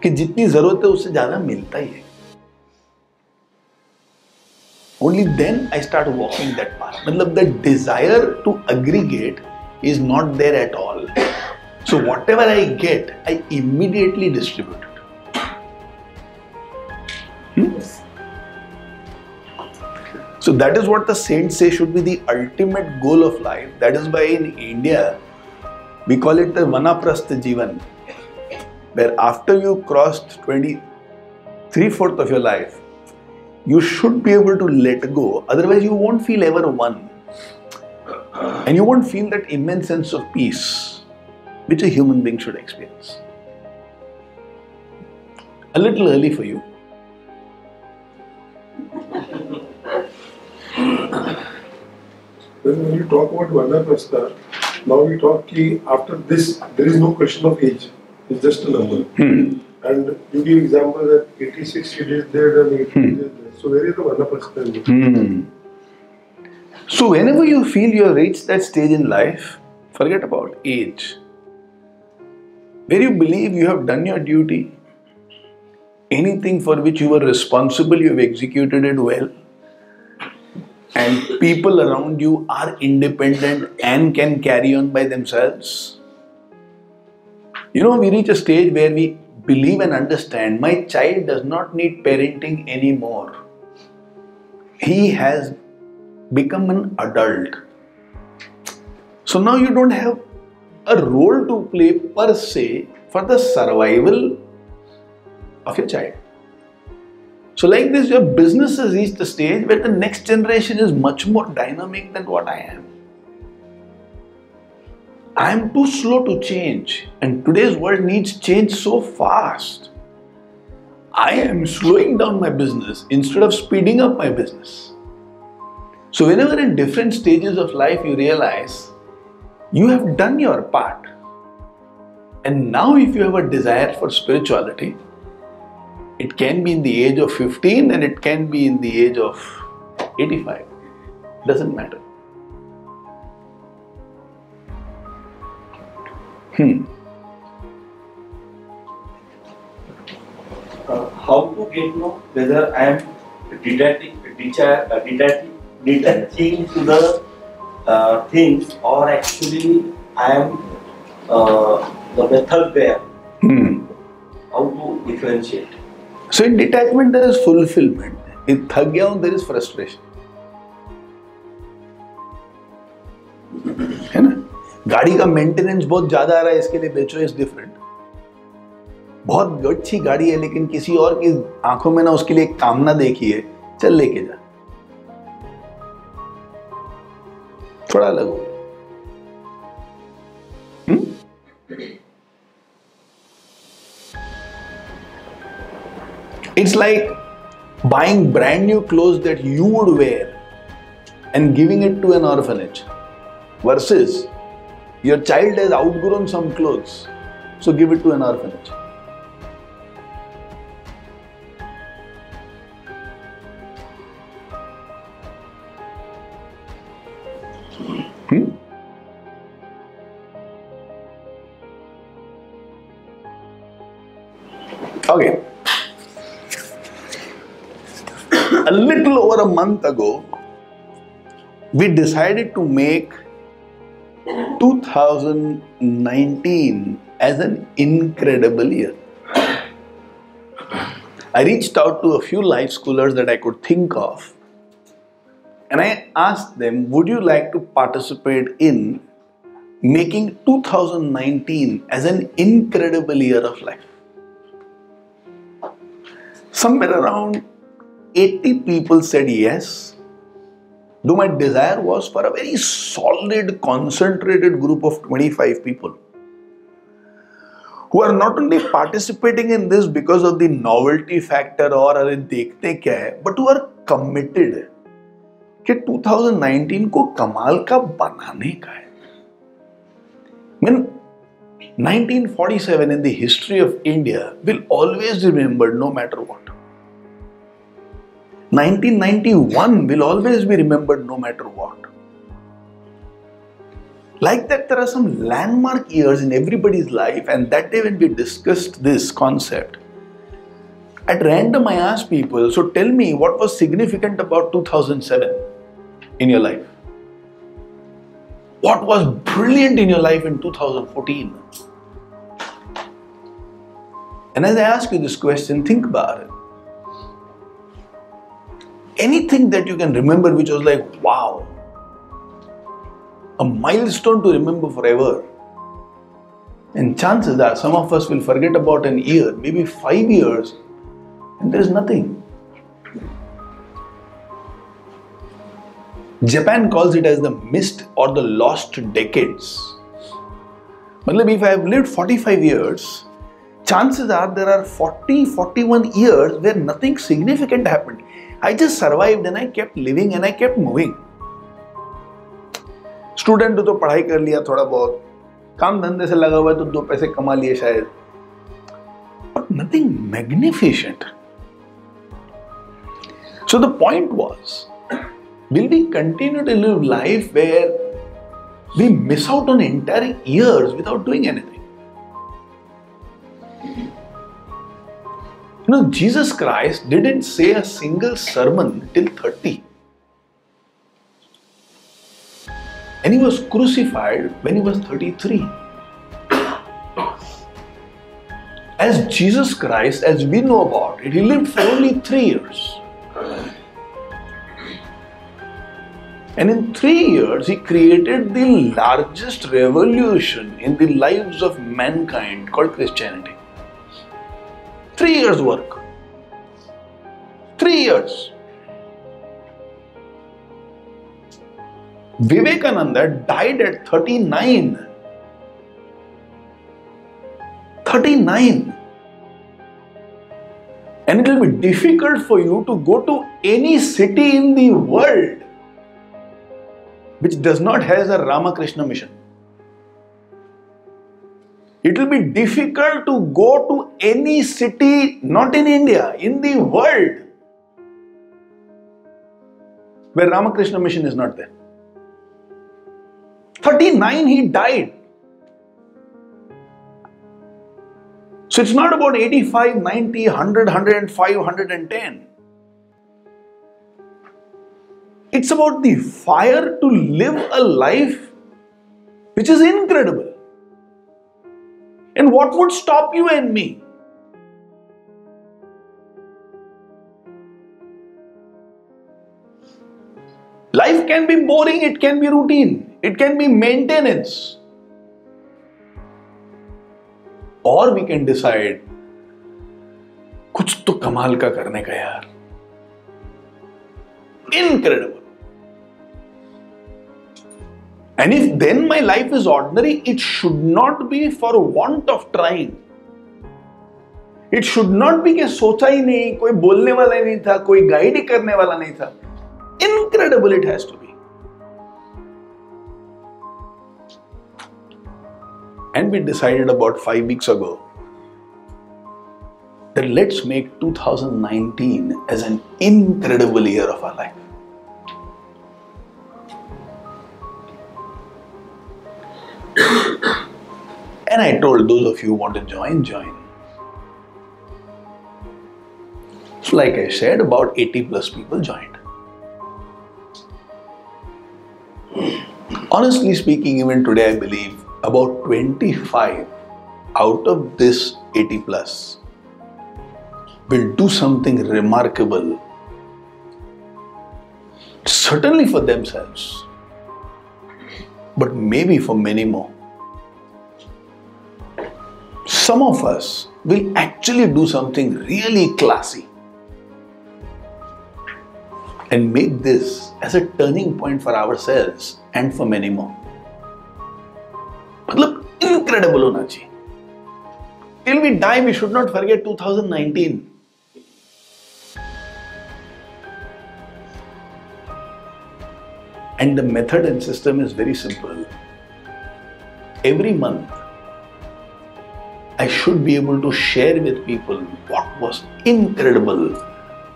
कि जितनी जरूरत है उससे ज्यादा मिलता ही है. Only then I start walking that path. मतलब the desire to aggregate is not there at all. So whatever I get, I immediately distribute it. So that is what the saints say should be the ultimate goal of life. That is why in India, we call it the Vanaprastha Jivan, where after you crossed 3/4 of your life, you should be able to let go. Otherwise, you won't feel ever one. And you won't feel that immense sense of peace which a human being should experience. A little early for you. When you talk about Vanaprastha, now we talk ki after this, there is no question of age. It's just a number. And you give example that 86 you did there and 80 you did there. So where is the Vanaprastha? So whenever you feel you have reached that stage in life, forget about age. Where you believe you have done your duty, anything for which you were responsible, you have executed it well, and people around you are independent and can carry on by themselves. You know, we reach a stage where we believe and understand my child does not need parenting anymore. He has become an adult. So now you don't have a role to play per se for the survival of your child. So like this, your business has reached a stage where the next generation is much more dynamic than what I am. I am too slow to change, and today's world needs change so fast. I am slowing down my business instead of speeding up my business. So whenever in different stages of life you realize you have done your part, and now if you have a desire for spirituality, it can be in the age of 15 and it can be in the age of 85. Doesn't matter. How to get know whether I am detaching to the things, or actually I am the method there? How to differentiate? So in detachment there is fulfillment. In thak gaya hu, there is frustration. है ना? गाड़ी का maintenance बहुत ज्यादा आ रहा है, इसके लिए बेचो, इज डिफरेंट. बहुत अच्छी गाड़ी है लेकिन किसी और की आंखों में ना उसके लिए एक कामना देखी है, चल लेके जा. थोड़ा अलग हो. It's like buying brand new clothes that you would wear and giving it to an orphanage, versus your child has outgrown some clothes, so give it to an orphanage. Okay. A little over a month ago, we decided to make 2019 as an incredible year. I reached out to a few life schoolers that I could think of, and I asked them, would you like to participate in making 2019 as an incredible year of life? Somewhere around 80 people said yes, though my desire was for a very solid, concentrated group of 25 people who are not only participating in this because of the novelty factor or अरे देखते क्या है, but who are committed कि 2019 को कमाल का बनाने का है. I mean, 1947 in the history of India will always be remembered no matter what. 1991 will always be remembered no matter what. Like that, there are some landmark years in everybody's life, and that day when we discussed this concept, at random I asked people, so tell me what was significant about 2007 in your life? What was brilliant in your life in 2014? And as I ask you this question, think about it. Anything that you can remember which was like, wow, a milestone to remember forever. And chances are some of us will forget about an year, maybe 5 years, and there is nothing. Japan calls it as the missed or the lost decades. Matlab, if I have lived 45 years, chances are there are 41 years where nothing significant happened. I just survived and I kept living and I kept moving. Student तो पढ़ाई कर लिया थोड़ा बहुत, काम धंधे से लगा हुआ है तो 2 पैसे कमा लिए शायद, but nothing magnificent. So the point was, will we continue to live life where we miss out on entire years without doing anything? You know, Jesus Christ didn't say a single sermon till 30. And he was crucified when he was 33. As Jesus Christ, as we know about it, he lived for only 3 years. And in 3 years, he created the largest revolution in the lives of mankind called Christianity. 3 years work. 3 years. Vivekananda died at 39. 39. And it will be difficult for you to go to any city in the world which does not have a Ramakrishna mission. It will be difficult to go to any city, not in India, in the world, where Ramakrishna mission is not there. 39 he died. So it's not about 85, 90, 100, 105, 110. It's about the fire to live a life which is incredible. And what would stop you and me? Life can be boring, it can be routine, it can be maintenance. Or we can decide, कुछ तो कमाल का करने का यार. Incredible. And if then my life is ordinary, it should not be for want of trying. It should not be कि सोचा ही नहीं, कोई बोलने वाला ही नहीं था, कोई गाइड ही करने वाला नहीं था. Incredible it has to be. And we decided about 5 weeks ago that let's make 2019 as an incredible year of our life. And I told those of you who want to join. So like I said, about 80 plus people joined. Honestly speaking, even today I believe about 25 out of this 80 plus will do something remarkable, certainly for themselves, but maybe for many more. Some of us will actually do something really classy and make this as a turning point for ourselves and for many more. मतलब incredible होना चाहिए. Till we die, we should not forget 2019. And the method and system is very simple. Every month, I should be able to share with people what was incredible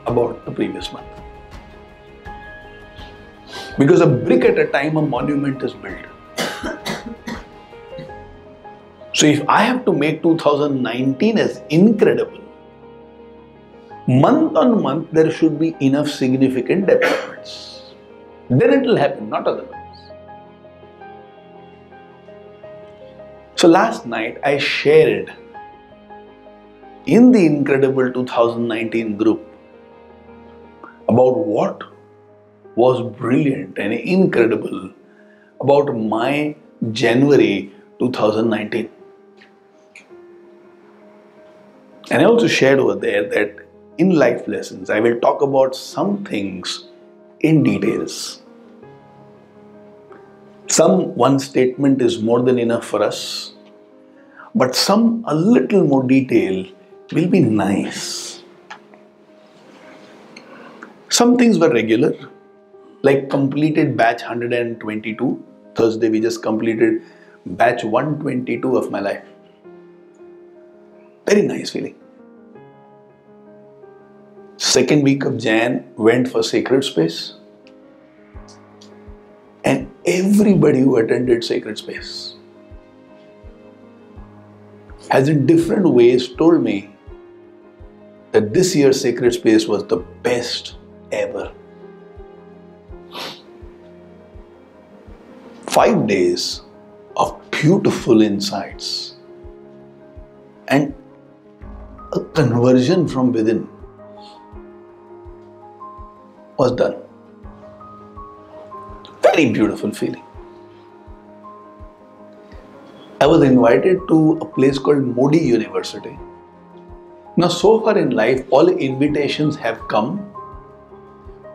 about the previous month. Because a brick at a time, a monument is built. So if I have to make 2019 as incredible, month on month there should be enough significant developments. Then it will happen, not otherwise. So last night I shared in the Incredible 2019 group about what was brilliant and incredible about my January 2019. And I also shared over there that in life lessons, I will talk about some things in details. Some one statement is more than enough for us, but some a little more detail will be nice. Some things were regular, like completed batch 122. Thursday we just completed batch 122 of my life. Very nice feeling. Second week of Jan went for Sacred Space. And everybody who attended Sacred Space has in different ways told me that this year's Sacred Space was the best ever. 5 days of beautiful insights and a conversion from within was done. Very beautiful feeling. I was invited to a place called Modi University. Now, so far in life, all invitations have come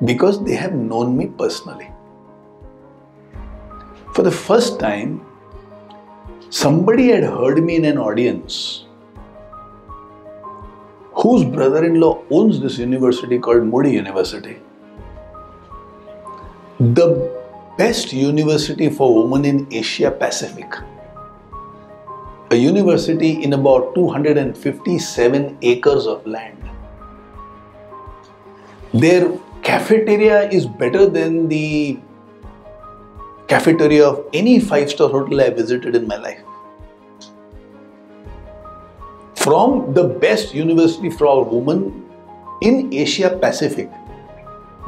because they have known me personally. For the first time, somebody had heard me in an audience whose brother-in-law owns this university called Modi University. The best university for women in Asia Pacific. A university in about 257 acres of land. Their cafeteria is better than the cafeteria of any 5-star hotel I visited in my life. From the best university for women in Asia Pacific,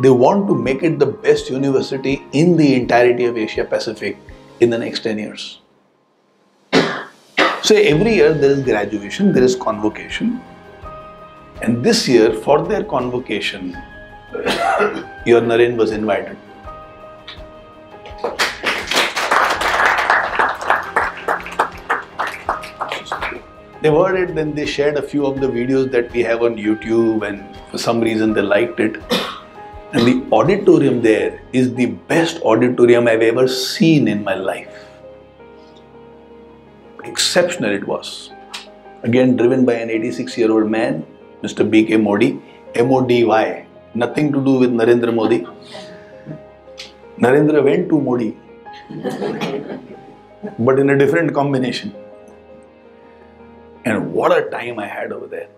they want to make it the best university in the entirety of Asia Pacific in the next 10 years. So every year there is graduation, there is convocation. And this year for their convocation, your Naren was invited. They heard it, then they shared a few of the videos that we have on YouTube, and for some reason they liked it. And the auditorium there is the best auditorium I've ever seen in my life. Exceptional it was. Again, driven by an 86-year-old man, Mr. B.K. Modi, M-O-D-Y. Nothing to do with Narendra Modi. Narendra went to Modi, but in a different combination. And what a time I had over there.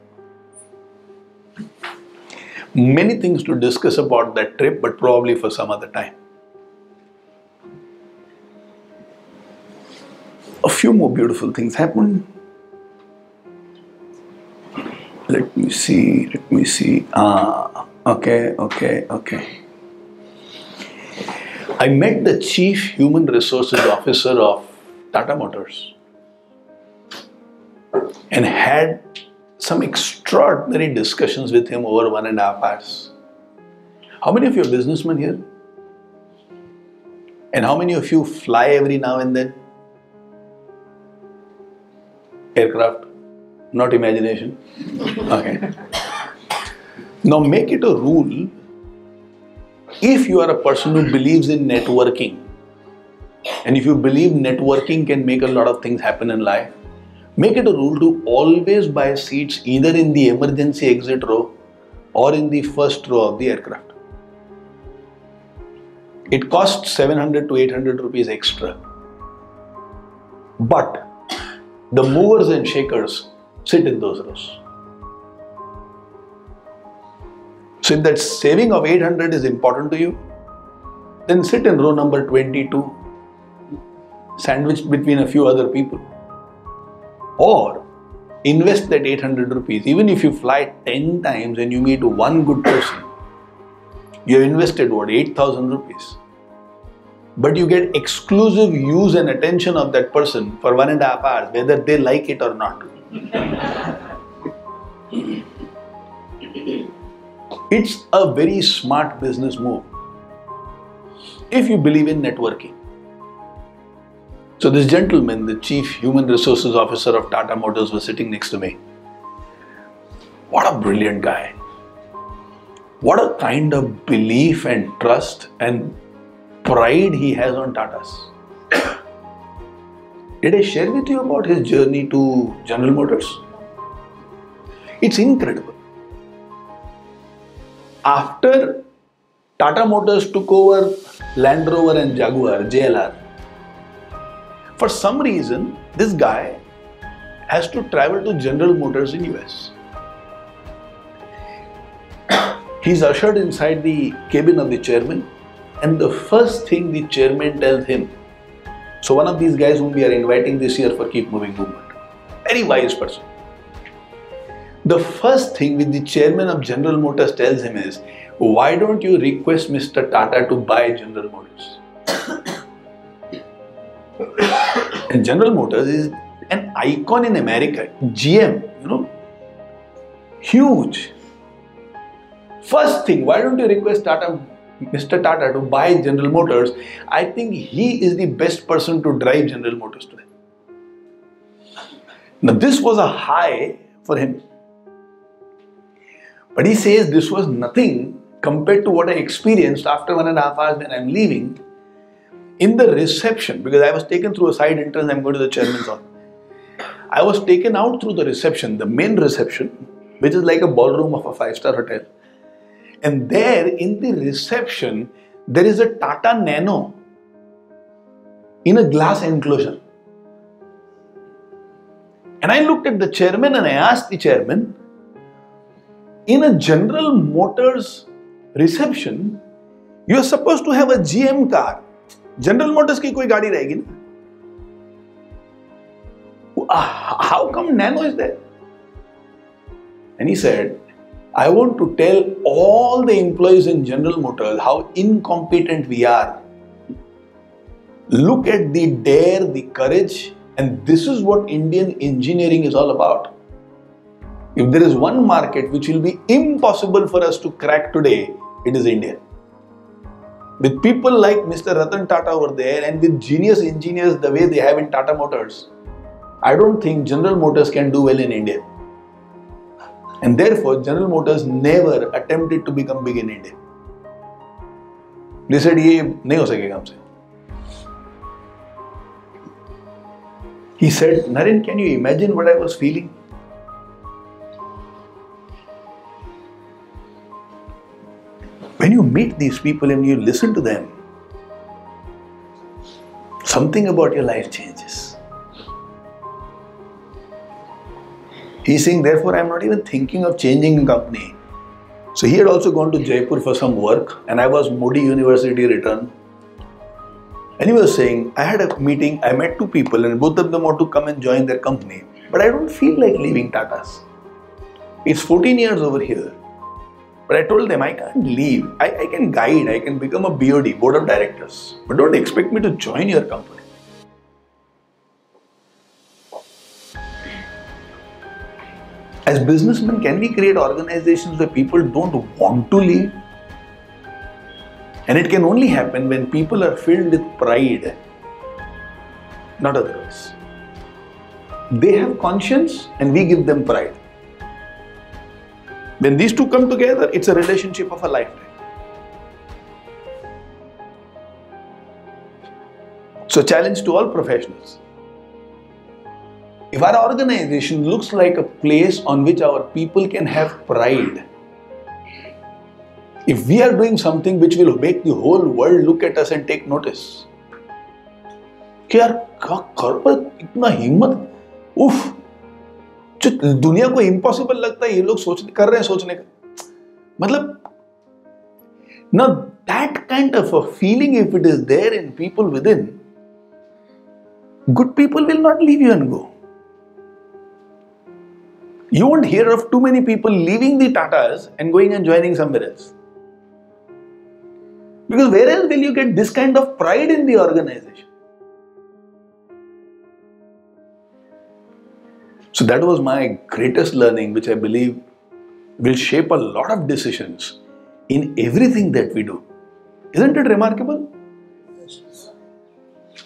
Many things to discuss about that trip, but probably for some other time. A few more beautiful things happened. Let me see. Okay. I met the Chief Human Resources Officer of Tata Motors and had some extraordinary discussions with him over 1.5 hours. How many of you are businessmen here? And how many of you fly every now and then? Aircraft, not imagination. Okay. Now make it a rule, if you are a person who believes in networking, and if you believe networking can make a lot of things happen in life, make it a rule to always buy seats either in the emergency exit row or in the first row of the aircraft. It costs 700 to 800 rupees extra. But the movers and shakers sit in those rows. So if that saving of 800 is important to you, then sit in row number 22, sandwiched between a few other people. Or invest that 800 rupees. Even if you fly 10 times and you meet one good person, you have invested what, 8,000 rupees. But you get exclusive use and attention of that person for 1.5 hours, whether they like it or not. It's a very smart business move if you believe in networking. So this gentleman, the Chief Human Resources Officer of Tata Motors, was sitting next to me. What a brilliant guy. What a kind of belief and trust and pride he has on Tatas. Did I share with you about his journey to General Motors? It's incredible. After Tata Motors took over Land Rover and Jaguar, JLR, for some reason, this guy has to travel to General Motors in US. He's ushered inside the cabin of the chairman, and the first thing the chairman tells him, so one of these guys whom we are inviting this year for Keep Moving movement, very wise person. The first thing which the chairman of General Motors tells him is, why don't you request Mr. Tata to buy General Motors? And General Motors is an icon in America. GM, huge. First thing, why don't you request Mr. Tata to buy General Motors? I think he is the best person to drive General Motors today. Now this was a high for him. But he says this was nothing compared to what I experienced after 1.5 hours when I'm leaving. In the reception, because I was taken through a side entrance, I'm going to the chairman's hall. I was taken out through the reception, the main reception, which is like a ballroom of a 5-star hotel. And there in the reception, there is a Tata Nano in a glass enclosure. And I looked at the chairman and I asked the chairman, in a General Motors reception, you are supposed to have a GM car. General Motors की कोई गाड़ी रहेगी ना? How come Nano is there? And he said, I want to tell all the employees in General Motors how incompetent we are. Look at the dare, the courage, and this is what Indian engineering is all about. If there is one market which will be impossible for us to crack today, it is India. With people like Mr. Ratan Tata over there and with genius engineers the way they have in Tata Motors, I don't think General Motors can do well in India. And therefore, General Motors never attempted to become big in India. They said, ये नहीं हो सकेगा हमसे. He said, Naren, can you imagine what I was feeling? When you meet these people and you listen to them, something about your life changes. He's saying, therefore, I'm not even thinking of changing company. So he had also gone to Jaipur for some work, and I was Modi University return. And he was saying, I had a meeting, I met 2 people, and both of them want to come and join their company. But I don't feel like leaving Tata's. It's 14 years over here. But I told them, I can't leave. I can guide, I can become a BOD, Board of Directors. But don't expect me to join your company. As businessmen, can we create organizations where people don't want to leave? And it can only happen when people are filled with pride, not otherwise. They have conscience and we give them pride. When these two come together, it's a relationship of a lifetime. So, challenge to all professionals. If our organization looks like a place on which our people can have pride, If we are doing something which will make the whole world look at us and take notice, कि यार इतना हिम्मत, उफ, जो दुनिया को impossible लगता है ये लोग कर रहे हैं सोचने का, मतलब now that kind of a feeling, if it is there in people within, good people will not leave you and go. You won't hear of too many people leaving the Tatas and going and joining somewhere else. Because where else will you get this kind of pride in the organization? So that was my greatest learning, which I believe will shape a lot of decisions in everything that we do. Isn't it remarkable?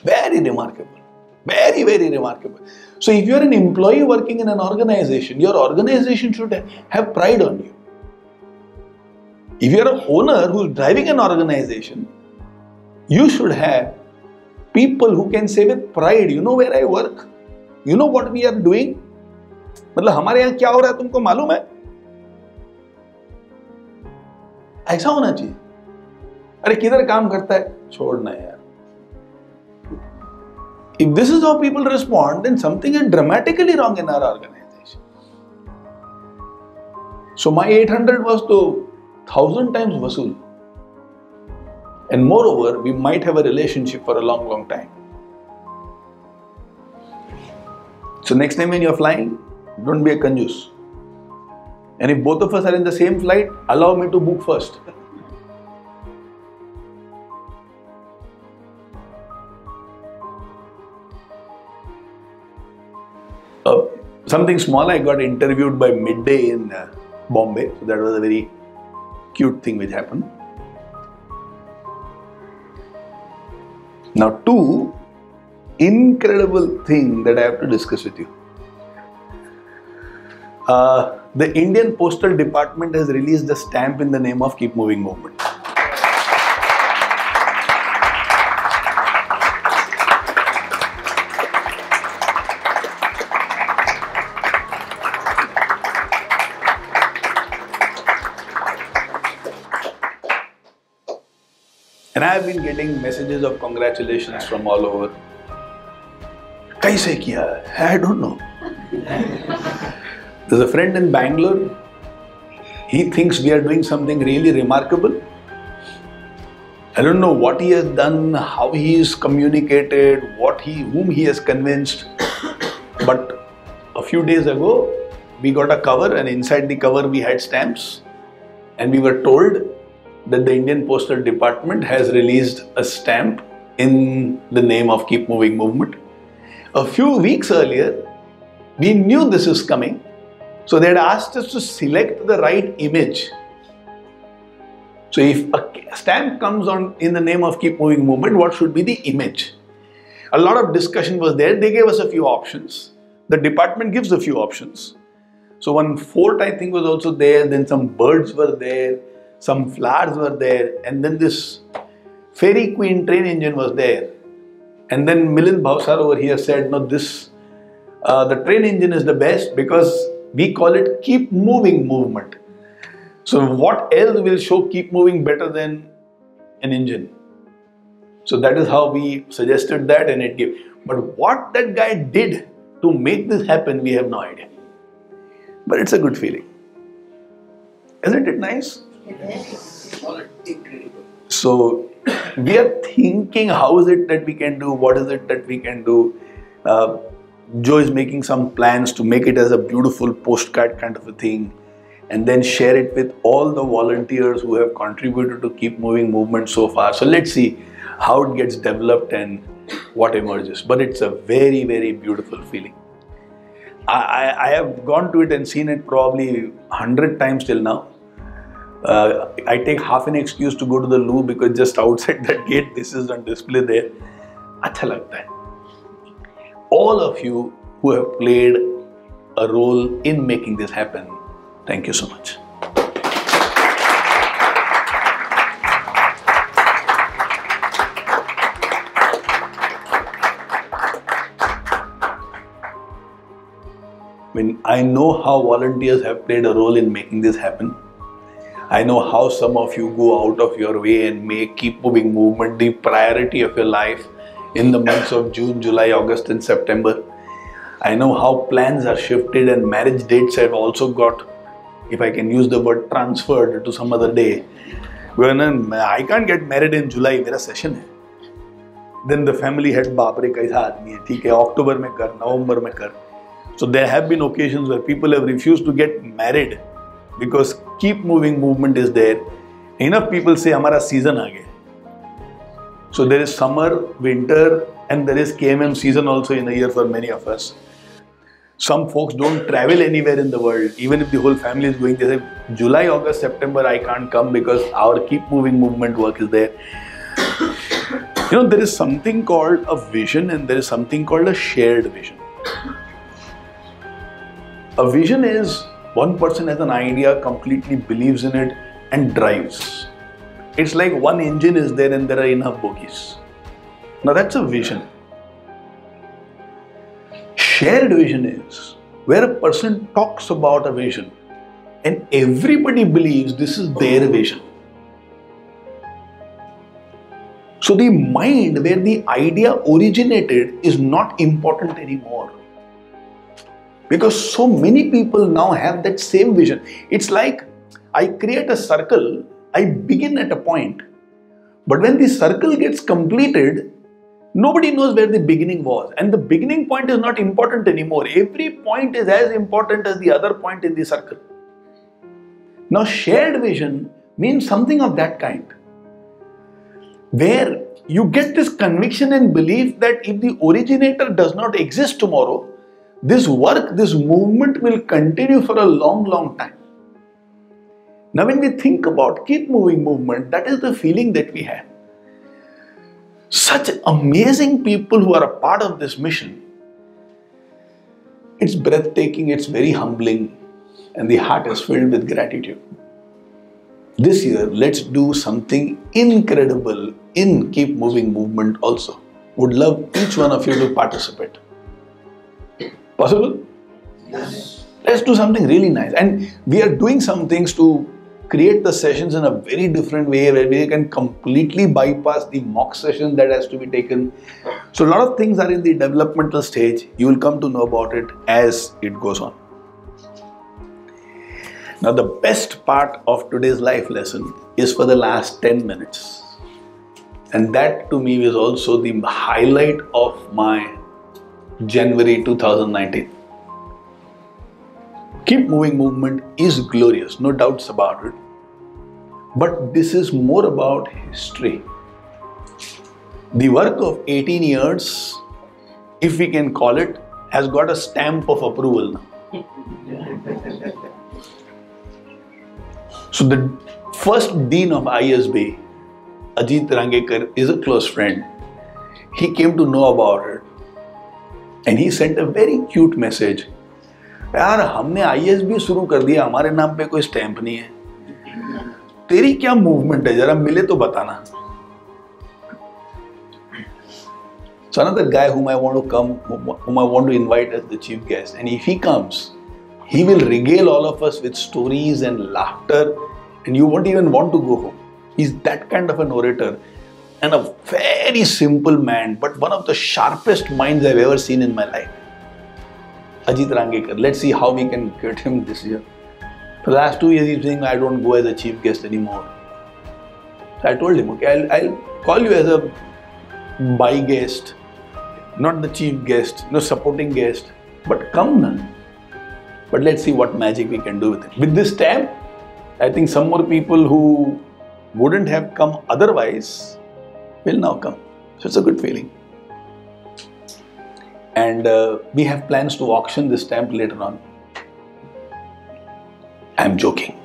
Very remarkable. Very, very remarkable. So if you are an employee working in an organization, your organization should have pride on you. If you are an owner who is driving an organization, you should have people who can say with pride, you know where I work? You know what we are doing? मतलब हमारे यहाँ क्या हो रहा है तुमको मालूम है? ऐसा होना चाहिए. अरे किधर काम करता है? छोड़ना है यार. If this is how people respond, then something is dramatically wrong in our organization. So my 800 was to 1,000 times vasool. And moreover, we might have a relationship for a long, long time. So next time when you're flying, don't be a kanjus. And if both of us are in the same flight, allow me to book first. Something small, I got interviewed by Midday in Bombay. So that was a very cute thing which happened. Now, two incredible things that I have to discuss with you. The Indian Postal Department has released a stamp in the name of Keep Moving Movement. And I have been getting messages of congratulations from all over. Kaise kiya? I don't know. There's a friend in Bangalore. He thinks we are doing something really remarkable. I don't know what he has done, how he is communicated, whom he has convinced. But a few days ago, we got a cover, and inside the cover we had stamps, and we were told that the Indian Postal Department has released a stamp in the name of Keep Moving Movement. A few weeks earlier, we knew this is coming, so they had asked us to select the right image. So if a stamp comes on in the name of Keep Moving Movement, what should be the image? A lot of discussion was there. They gave us a few options. The department gives a few options. So one fort, I think, was also there. Then some birds were there. Some flowers were there, and then this Fairy Queen train engine was there. And then Milind Bhavsar over here said, no, the train engine is the best because we call it Keep Moving Movement. So what else will show Keep Moving better than an engine? So that is how we suggested that, and it gave. But what that guy did to make this happen, we have no idea. But it's a good feeling. Isn't it nice? So we are thinking, how is it that we can do, what is it that we can do. Joe is making some plans to make it as a beautiful postcard kind of a thing, and then share it with all the volunteers who have contributed to Keep Moving Movement so far. So let's see how it gets developed and what emerges. But it's a very, very beautiful feeling. I have gone to it and seen it probably 100 times till now. I take half an excuse to go to the loo because just outside that gate, this is on display there. Acha lagta hai. All of you who have played a role in making this happen, thank you so much. I know how volunteers have played a role in making this happen. I know how some of you go out of your way and make keep moving movement the priority of your life in the months of June, July, August and September. I know how plans are shifted and marriage dates have also got, if I can use the word, transferred to some other day. When I can't get married in July, मेरा session है. Then the family head, बाप रे कैसा आदमी है, ठीक है, October में कर, November में कर. So there have been occasions where people have refused to get married because keep moving movement is there. Enough people say हमारा season आ गया. So there is summer, winter, and there is KMM season also in a year for many of us. Some folks don't travel anywhere in the world. Even if the whole family is going, they say, July, August, September, I can't come because our keep moving movement work is there. You know, there is something called a vision and there is something called a shared vision. A vision is one person has an idea, completely believes in it and drives. It's like one engine is there and there are enough bogies. Now that's a vision. Shared vision is where a person talks about a vision and everybody believes this is their vision. So the mind where the idea originated is not important anymore. Because so many people now have that same vision. It's like I create a circle, I begin at a point, but when the circle gets completed, nobody knows where the beginning was. And the beginning point is not important anymore. Every point is as important as the other point in the circle. Now shared vision means something of that kind, where you get this conviction and belief that if the originator does not exist tomorrow, this work, this movement will continue for a long, long time. Now when we think about keep moving movement, that is the feeling that we have. Such amazing people who are a part of this mission. It's breathtaking, it's very humbling, and the heart is filled with gratitude. This year, let's do something incredible in Keep Moving Movement also. Would love each one of you to participate. Possible? Yes. Let's do something really nice. And we are doing some things to create the sessions in a very different way where we can completely bypass the mock session that has to be taken. So a lot of things are in the developmental stage. You will come to know about it as it goes on. Now the best part of today's life lesson is for the last 10 minutes. And that to me is also the highlight of my January 2019. Keep Moving Movement is glorious, no doubts about it. But this is more about history. The work of 18 years, if we can call it, has got a stamp of approval now. So the first dean of ISB, Ajit Rangekar, is a close friend. He came to know about it and he sent a very cute message. यार हमने ISB शुरू कर दिया, हमारे नाम पे कोई stamp नहीं है, तेरी क्या मूवमेंट है, जरा मिले तो बताना. So another guy whom I want to come, whom I want to invite as the chief guest, and if he comes, he will regale all of us with stories and laughter, and you won't even want to go home. He's that kind of an orator and a very simple man, but one of the sharpest minds I've ever seen in my life. Ajit Rangekar. Let's see how we can get him this year. For the last 2 years, he's saying, I don't go as a chief guest anymore. So I told him, okay, I'll call you as a by guest, not the chief guest, no supporting guest, but come now. But let's see what magic we can do with it. With this stamp, I think some more people who wouldn't have come otherwise will now come. So it's a good feeling. And we have plans to auction this stamp later on. I'm joking.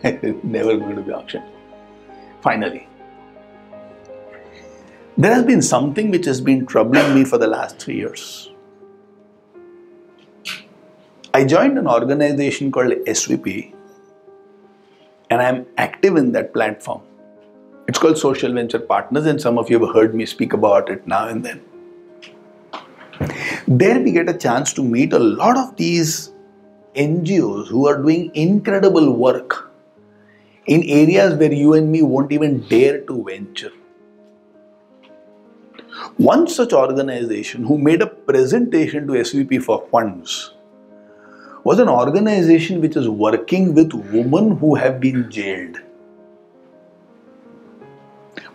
It's never going to be auctioned. Finally, there has been something which has been troubling me for the last 3 years. I joined an organization called SVP and I'm active in that platform. It's called Social Venture Partners, and some of you have heard me speak about it now and then. There we get a chance to meet a lot of these NGOs who are doing incredible work in areas where you and me won't even dare to venture. One such organization who made a presentation to SVP for funds was an organization which is working with women who have been jailed.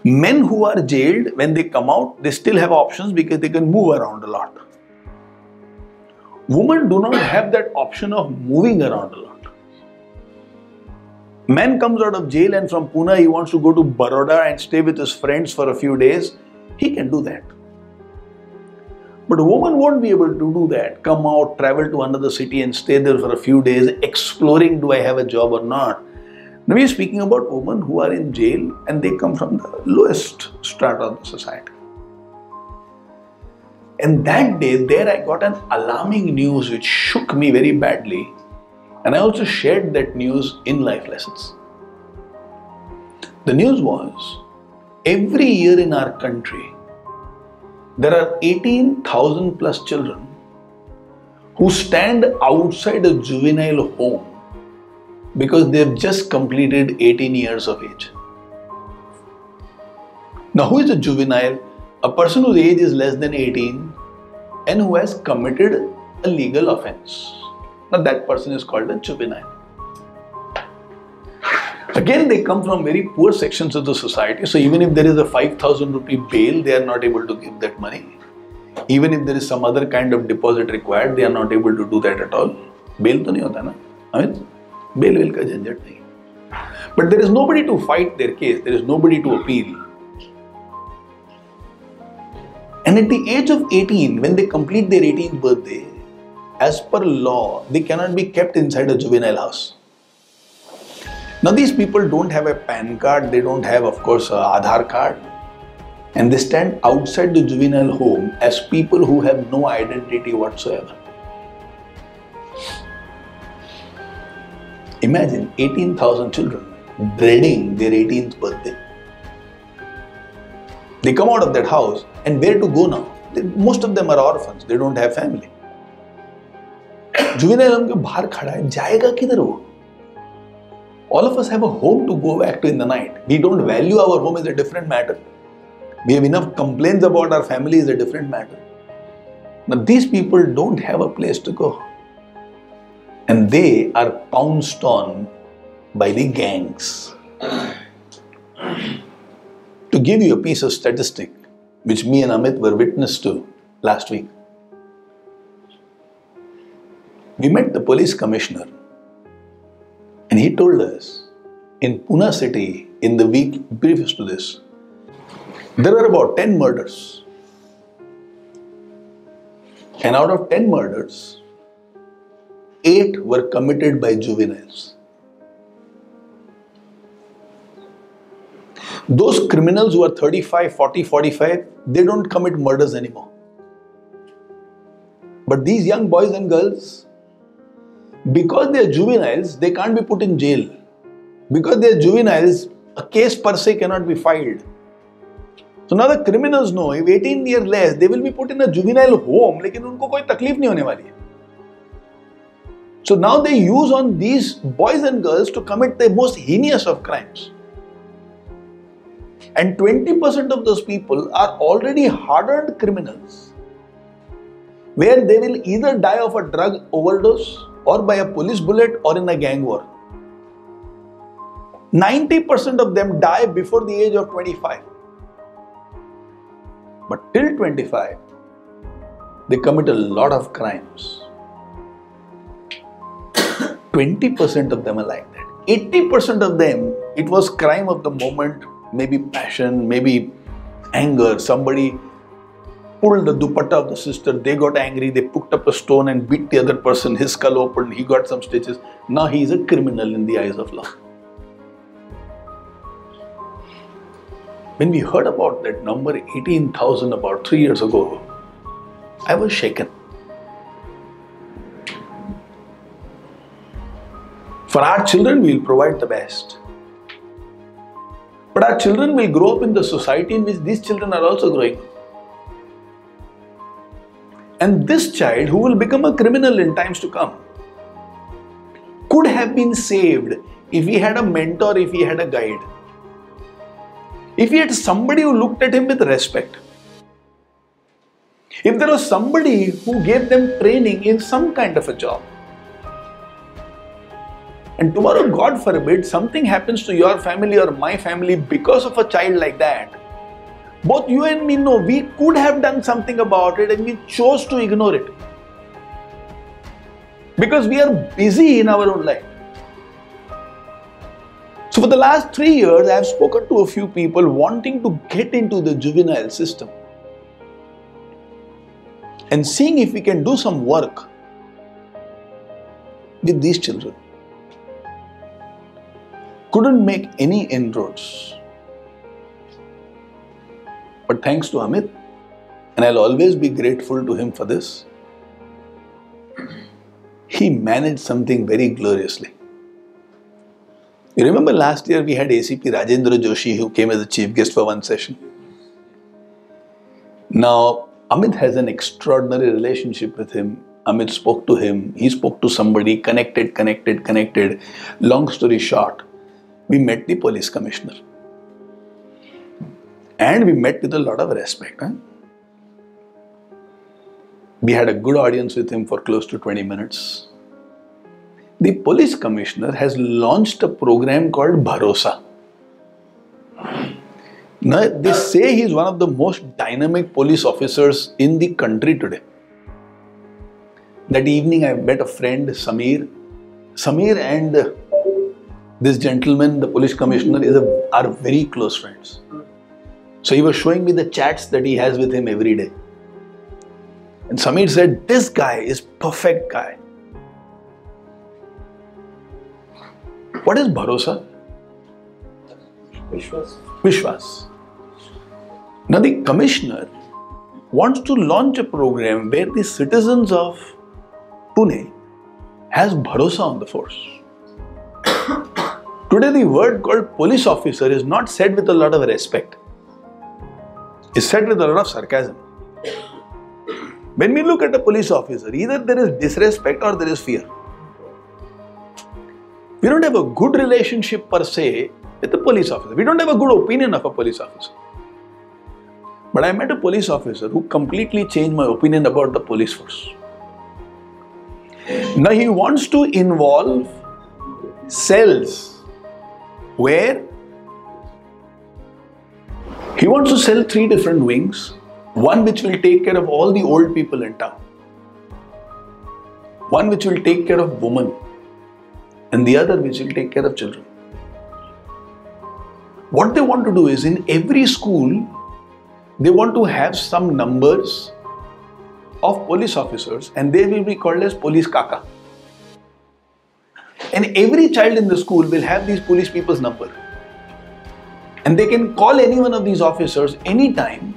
Men who are jailed, when they come out, they still have options because they can move around a lot. Women do not have that option of moving around a lot. Man comes out of jail and from Pune he wants to go to Baroda and stay with his friends for a few days. He can do that. But a woman won't be able to do that. Come out, travel to another city and stay there for a few days, exploring, do I have a job or not? Now we are speaking about women who are in jail and they come from the lowest strata of the society. And that day, there I got an alarming news which shook me very badly. And I also shared that news in Life Lessons. The news was, every year in our country, there are 18,000 plus children who stand outside a juvenile home because they've just completed 18 years of age. Now, who is a juvenile? A person whose age is less than 18 and who has committed a legal offense. Now, that person is called a juvenile. Again, they come from very poor sections of the society. So even if there is a 5,000 rupee bail, they are not able to give that money. Even if there is some other kind of deposit required, they are not able to do that at all. Bail to nahi hota na. I mean, bail ka jhanjat nahi. But there is nobody to fight their case. There is nobody to appeal. And at the age of 18, when they complete their 18th birthday, as per law, they cannot be kept inside a juvenile house. Now these people don't have a PAN card, they don't have, of course, an Aadhaar card, and they stand outside the juvenile home as people who have no identity whatsoever. Imagine 18,000 children dreading their 18th birthday. They come out of that house and where to go now? Most of them are orphans, they don't have family. Juvenile home ke bahar khada hai, jayega kidhar wo? All of us have a home to go back to in the night. We don't value our home is a different matter. We have enough complaints about our family is a different matter. But these people don't have a place to go. And they are pounced on by the gangs. To give you a piece of statistic, which me and Amit were witness to last week. We met the police commissioner. And he told us, in Pune city, in the week previous to this, there were about 10 murders. And out of 10 murders, 8 were committed by juveniles. Those criminals who are 35, 40, 45, they don't commit murders anymore. But these young boys and girls, because they are juveniles, they can't be put in jail. Because they are juveniles, a case per se cannot be filed. So now the criminals know, if 18 years less, they will be put in a juvenile home, lekin unko koi takleef nahi hone wali hai. So now they use on these boys and girls to commit the most heinous of crimes. And 20% of those people are already hardened criminals, where they will either die of a drug overdose, or by a police bullet, or in a gang war. 90% of them die before the age of 25. But till 25, they commit a lot of crimes. 20% of them are like that. 80% of them, it was crime of the moment, maybe passion, maybe anger. Somebody pulled the dupatta of the sister, they got angry, they picked up a stone and beat the other person, his skull opened, he got some stitches. Now he is a criminal in the eyes of law. When we heard about that number 18,000 about 3 years ago, I was shaken. For our children, we will provide the best. But our children will grow up in the society in which these children are also growing up. And this child who will become a criminal in times to come, could have been saved if he had a mentor, if he had a guide. If he had somebody who looked at him with respect. If there was somebody who gave them training in some kind of a job. And tomorrow, God forbid, something happens to your family or my family because of a child like that. Both you and me know we could have done something about it and we chose to ignore it. Because we are busy in our own life. So for the last 3 years, I have spoken to a few people wanting to get into the juvenile system. And seeing if we can do some work with these children. Couldn't make any inroads. But thanks to Amit, and I'll always be grateful to him for this, he managed something very gloriously. You remember last year we had ACP Rajendra Joshi who came as a chief guest for one session. Now, Amit has an extraordinary relationship with him. Amit spoke to him, he spoke to somebody, connected. Long story short, we met the police commissioner. And we met with a lot of respect. We had a good audience with him for close to 20 minutes. The police commissioner has launched a program called Bharosa. Now, they say he is one of the most dynamic police officers in the country today. That evening I met a friend, Samir. Samir and this gentleman, the police commissioner, are very close friends. So he was showing me the chats that he has with him every day. And Samir said, this guy is perfect guy. What is Bharosa? Vishwas. Now the commissioner wants to launch a program where the citizens of Pune has Bharosa on the force. Today the word called police officer is not said with a lot of respect. It's said with a lot of sarcasm. When we look at a police officer, either there is disrespect or there is fear. We don't have a good relationship per se with a police officer. We don't have a good opinion of a police officer. But I met a police officer who completely changed my opinion about the police force. Now he wants to involve cells where he wants to sell 3 different wings. One which will take care of all the old people in town. One which will take care of women. And the other which will take care of children. What they want to do is in every school, they want to have some numbers of police officers and they will be called as police kaka. And every child in the school will have these police people's number. And they can call any one of these officers anytime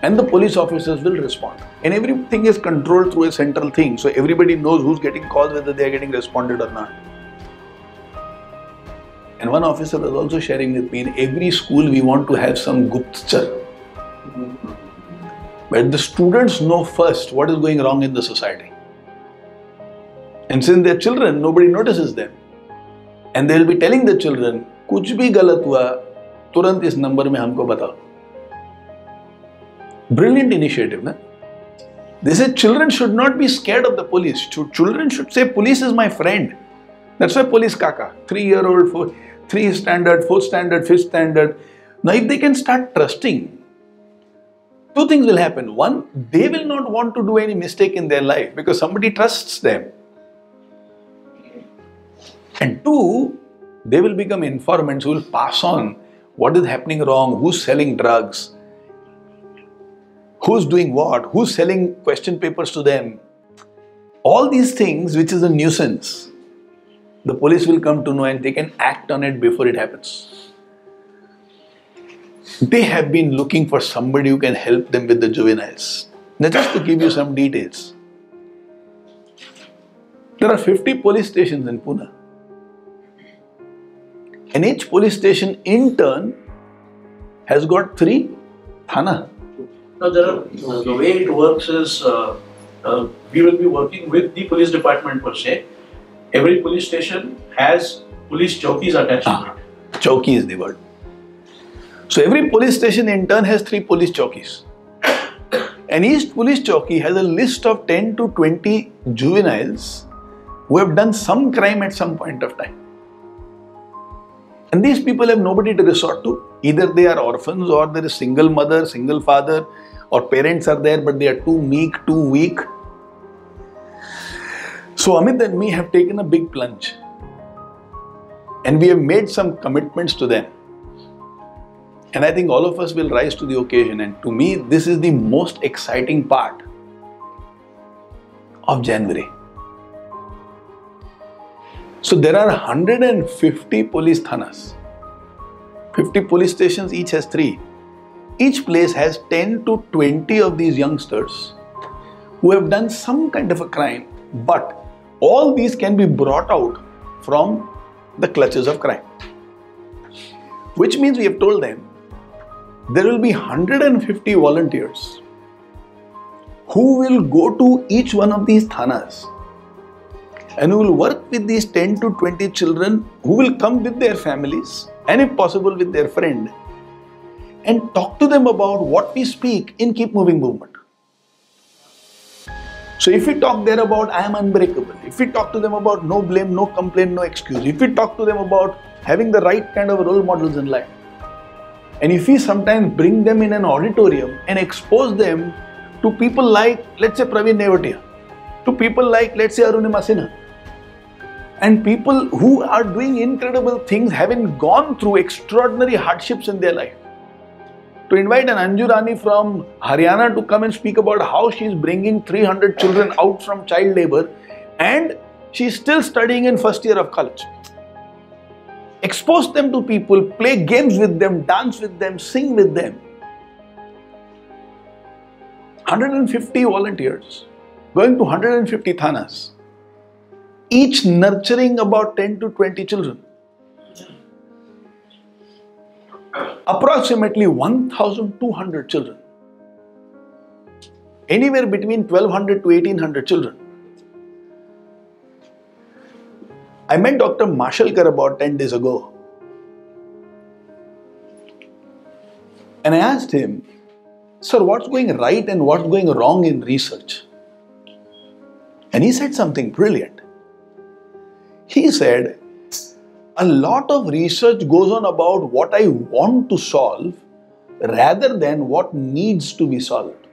and the police officers will respond. And everything is controlled through a central thing. So everybody knows who's getting calls, whether they are getting responded or not. And one officer was also sharing with me, in every school we want to have some guptchar. Where the students know first what is going wrong in the society. And since they're children, nobody notices them. And they'll be telling the children, kuch bhi galat hua, turant is number mein humko batao. Brilliant initiative, na? They say children should not be scared of the police. Children should say, police is my friend. That's why police kaka, 3-year-old, 3 standard, 4th standard, 5th standard. Now if they can start trusting, 2 things will happen. One, they will not want to do any mistake in their life because somebody trusts them. And 2, they will become informants who will pass on what is happening wrong, who's selling drugs, who's doing what, who's selling question papers to them. All these things which is a nuisance, the police will come to know and they can act on it before it happens. They have been looking for somebody who can help them with the juveniles. Now just to give you some details. There are 50 police stations in Pune. And each police station in turn has got 3 thana. Now, the way it works is we will be working with the police department per se, every police station has police chowkis attached to it. Chowki is the word. So every police station in turn has 3 police chowkis. And each police chowki has a list of 10 to 20 juveniles who have done some crime at some point of time. And these people have nobody to resort to. Either they are orphans, or there is single mother, single father, or parents are there but they are too meek, too weak. So Amit and me have taken a big plunge. And we have made some commitments to them. And I think all of us will rise to the occasion. And to me, this is the most exciting part of January. So there are 150 police thanas. 50 police stations, each has 3. Each place has 10 to 20 of these youngsters who have done some kind of a crime. But all these can be brought out from the clutches of crime. Which means we have told them there will be 150 volunteers who will go to each one of these thanas and who will work with these 10 to 20 children who will come with their families and if possible with their friend and talk to them about what we speak in Keep Moving movement. So if we talk there about I am unbreakable, if we talk to them about no blame, no complaint, no excuse, if we talk to them about having the right kind of role models in life, and if we sometimes bring them in an auditorium and expose them to people like, let's say Praveen Nevatia, to people like, let's say Arunima Sinha, and people who are doing incredible things, having gone through extraordinary hardships in their life, to invite an Anju Rani from Haryana to come and speak about how she is bringing 300 children out from child labor and she is still studying in first year of college. Expose them to people, play games with them, dance with them, sing with them. 150 volunteers going to 150 thanas, each nurturing about 10 to 20 children. Approximately 1,200 children. Anywhere between 1,200 to 1,800 children. I met Dr. Mashalkar about 10 days ago. And I asked him, sir, what's going right and what's going wrong in research? And he said something brilliant. He said, a lot of research goes on about what I want to solve rather than what needs to be solved.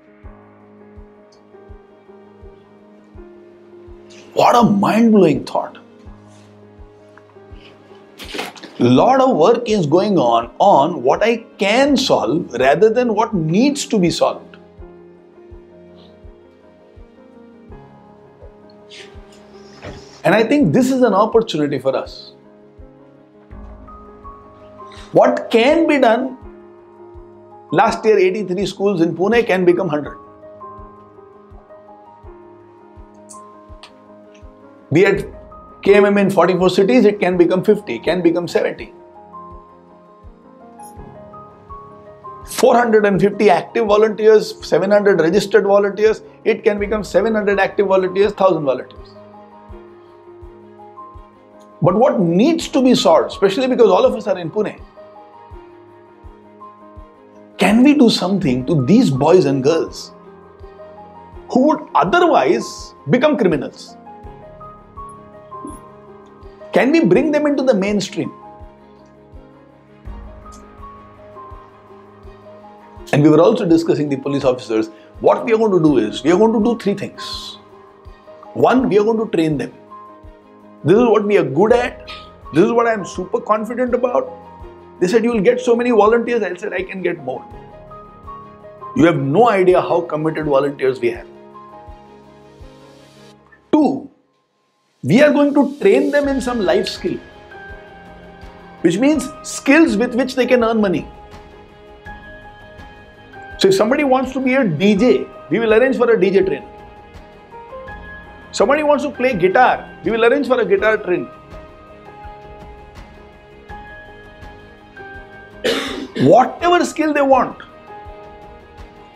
What a mind-blowing thought. A lot of work is going on what I can solve rather than what needs to be solved. And I think this is an opportunity for us. What can be done? Last year 83 schools in Pune can become 100. We had KMM in 44 cities, it can become 50, can become 70. 450 active volunteers, 700 registered volunteers, it can become 700 active volunteers, 1000 volunteers. But what needs to be solved, especially because all of us are in Pune, can we do something to these boys and girls who would otherwise become criminals? Can we bring them into the mainstream? And we were also discussing the police officers. What we are going to do is, we are going to do 3 things. One, we are going to train them. This is what we are good at. This is what I am super confident about. They said, you will get so many volunteers. I said, I can get more. You have no idea how committed volunteers we have. 2, we are going to train them in some life skill, which means skills with which they can earn money. So if somebody wants to be a DJ, we will arrange for a DJ trainer. Somebody wants to play guitar, we will arrange for a guitar trainer. Whatever skill they want,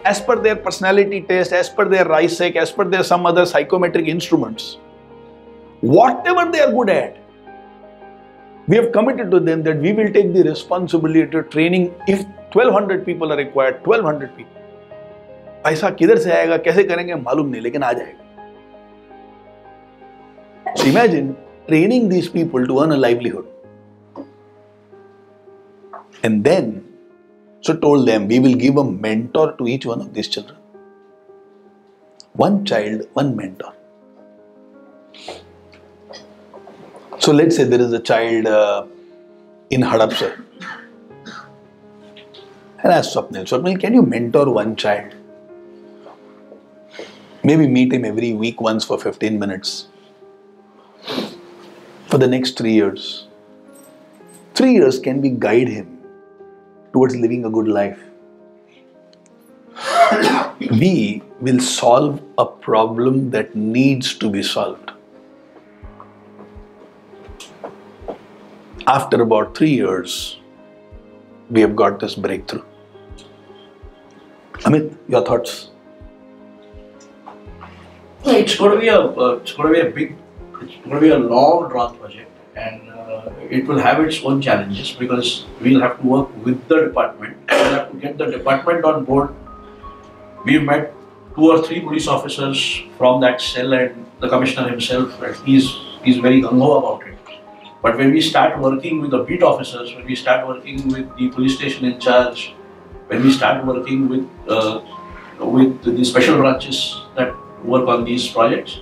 as per their personality test, as per their RISEC, as per their some other psychometric instruments, Whatever they are good at, we have committed to them that we will take the responsibility to training. If 1200 people are required, 1200 people. पैसा किधर से आएगा, कैसे करेंगे मालूम नहीं, लेकिन आ जाएगा. So imagine training these people to earn a livelihood. And then, so told them, we will give a mentor to each one of these children. One child, one mentor. So let's say there is a child in Hadapsar. And ask Swapnil, can you mentor one child? Maybe meet him every week once for 15 minutes. For the next 3 years. 3 years, can we guide him towards living a good life? We will solve a problem that needs to be solved. After about 3 years, we have got this breakthrough. Amit, your thoughts? It's going to be a long drawn project, and it will have its own challenges because we'll have to work with the department. We'll have to get the department on board. We've met 2 or 3 police officers from that cell and the commissioner himself. He's very gung-ho about it. But when we start working with the beat officers, when we start working with the police station in charge, when we start working with the special branches that work on these projects,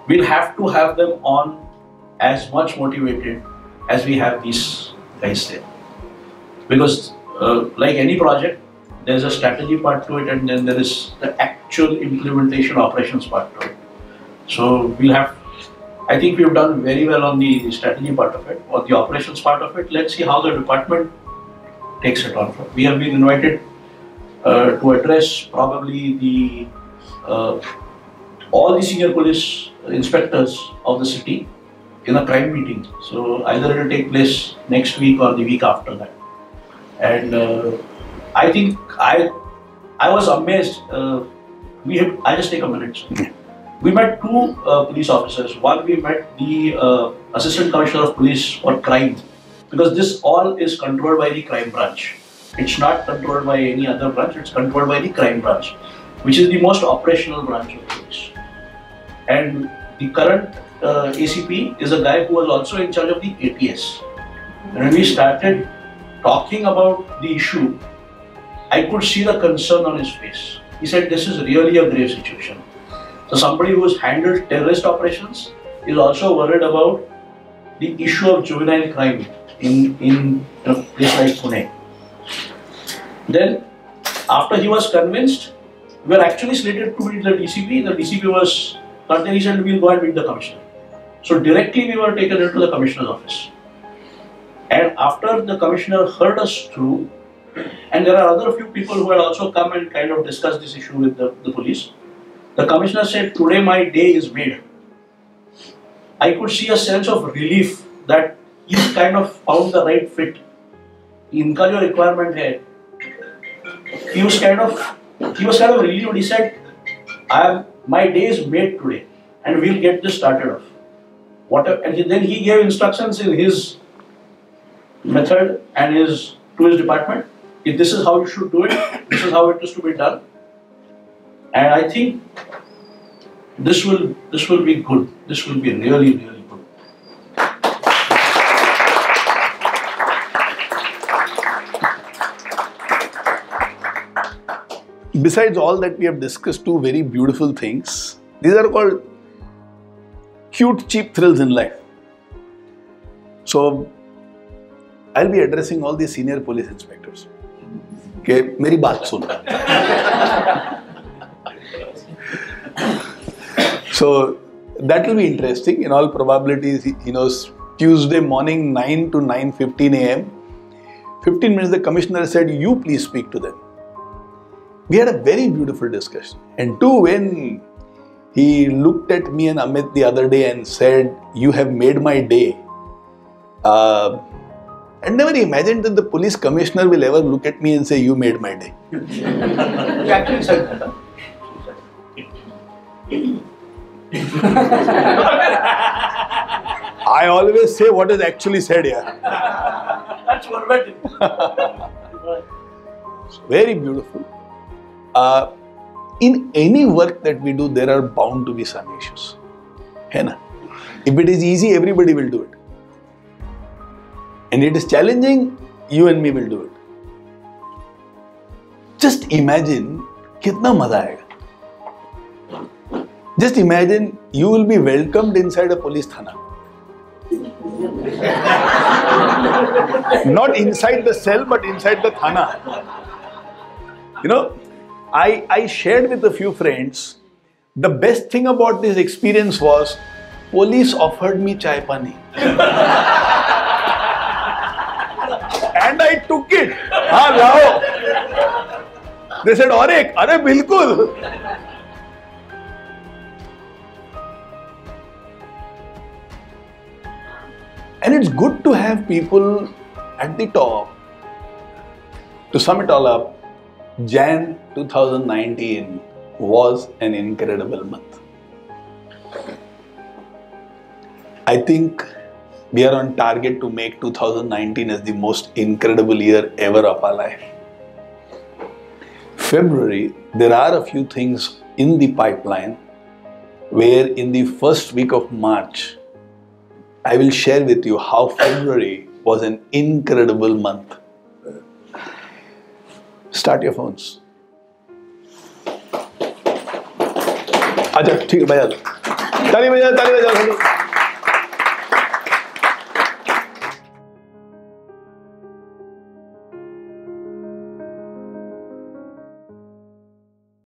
we'll have to have them on as much motivated as we have these guys there. Because like any project, there's a strategy part to it, and then there is the actual implementation operations part to it. So we'll have, I think we've done very well on the strategy part of it, or the operations part of it. Let's see how the department takes it on. We have been invited to address probably the all the senior police inspectors of the city in a crime meeting. So either it will take place next week or the week after that. And I think I was amazed. I just take a minute. We met 2 police officers. One, we met the Assistant Commissioner of Police for crime, because this all is controlled by the crime branch. It's not controlled by any other branch, it's controlled by the crime branch, which is the most operational branch of police. And the current ACP is a guy who was also in charge of the ATS. And when we started talking about the issue, I could see the concern on his face. He said, this is really a grave situation. So somebody who has handled terrorist operations is also worried about the issue of juvenile crime in a place like Pune. Then, after he was convinced, we were actually slated to meet the DCP. The DCP was not there. He said, we'll go and meet the commissioner. So directly we were taken into the commissioner's office. And after the commissioner heard us through, and there are other few people who had also come and kind of discussed this issue with the police, the commissioner said, today my day is made. I could see a sense of relief that he's kind of found the right fit. Inka jo requirement hai. He was kind of relieved. He said, my day is made today, and we'll get this started off. And then he gave instructions in his method and to his department. If this is how you should do it, this is how it is to be done. And I think this will be good. This will be really, really good. Besides all that we have discussed, 2 very beautiful things. These are called cute, cheap thrills in life. So, I'll be addressing all the senior police inspectors. Okay, मेरी बात सुन. So, that will be interesting. In all probabilities, Tuesday morning 9 to 9:15 a.m. 15 minutes, the commissioner said, you please speak to them. We had a very beautiful discussion. And 2, when he looked at me and Amit the other day and said, you have made my day. I never imagined that the police commissioner will ever look at me and say, you made my day. He actually said that. I always say what is actually said here. That's verbatim. Very beautiful. In any work that we do, there are bound to be some issues. Hai na? If it is easy, everybody will do it. And it is challenging, you and me will do it. Just imagine kitna maza aayega. Just imagine you will be welcomed inside a police thana. Not inside the cell, but inside the thana. You know, I shared with a few friends, the best thing about this experience was, police offered me chai pani. And I took it. Haan, lao. They said, Are bilkul. And it's good to have people at the top. To sum it all up, Jan 2019 was an incredible month. I think we are on target to make 2019 as the most incredible year ever of our life. February, there are a few things in the pipeline where in the first week of March, I will share with you how February was an incredible month. Start your phones. अच्छा ठीक है बजा दो ताली बजा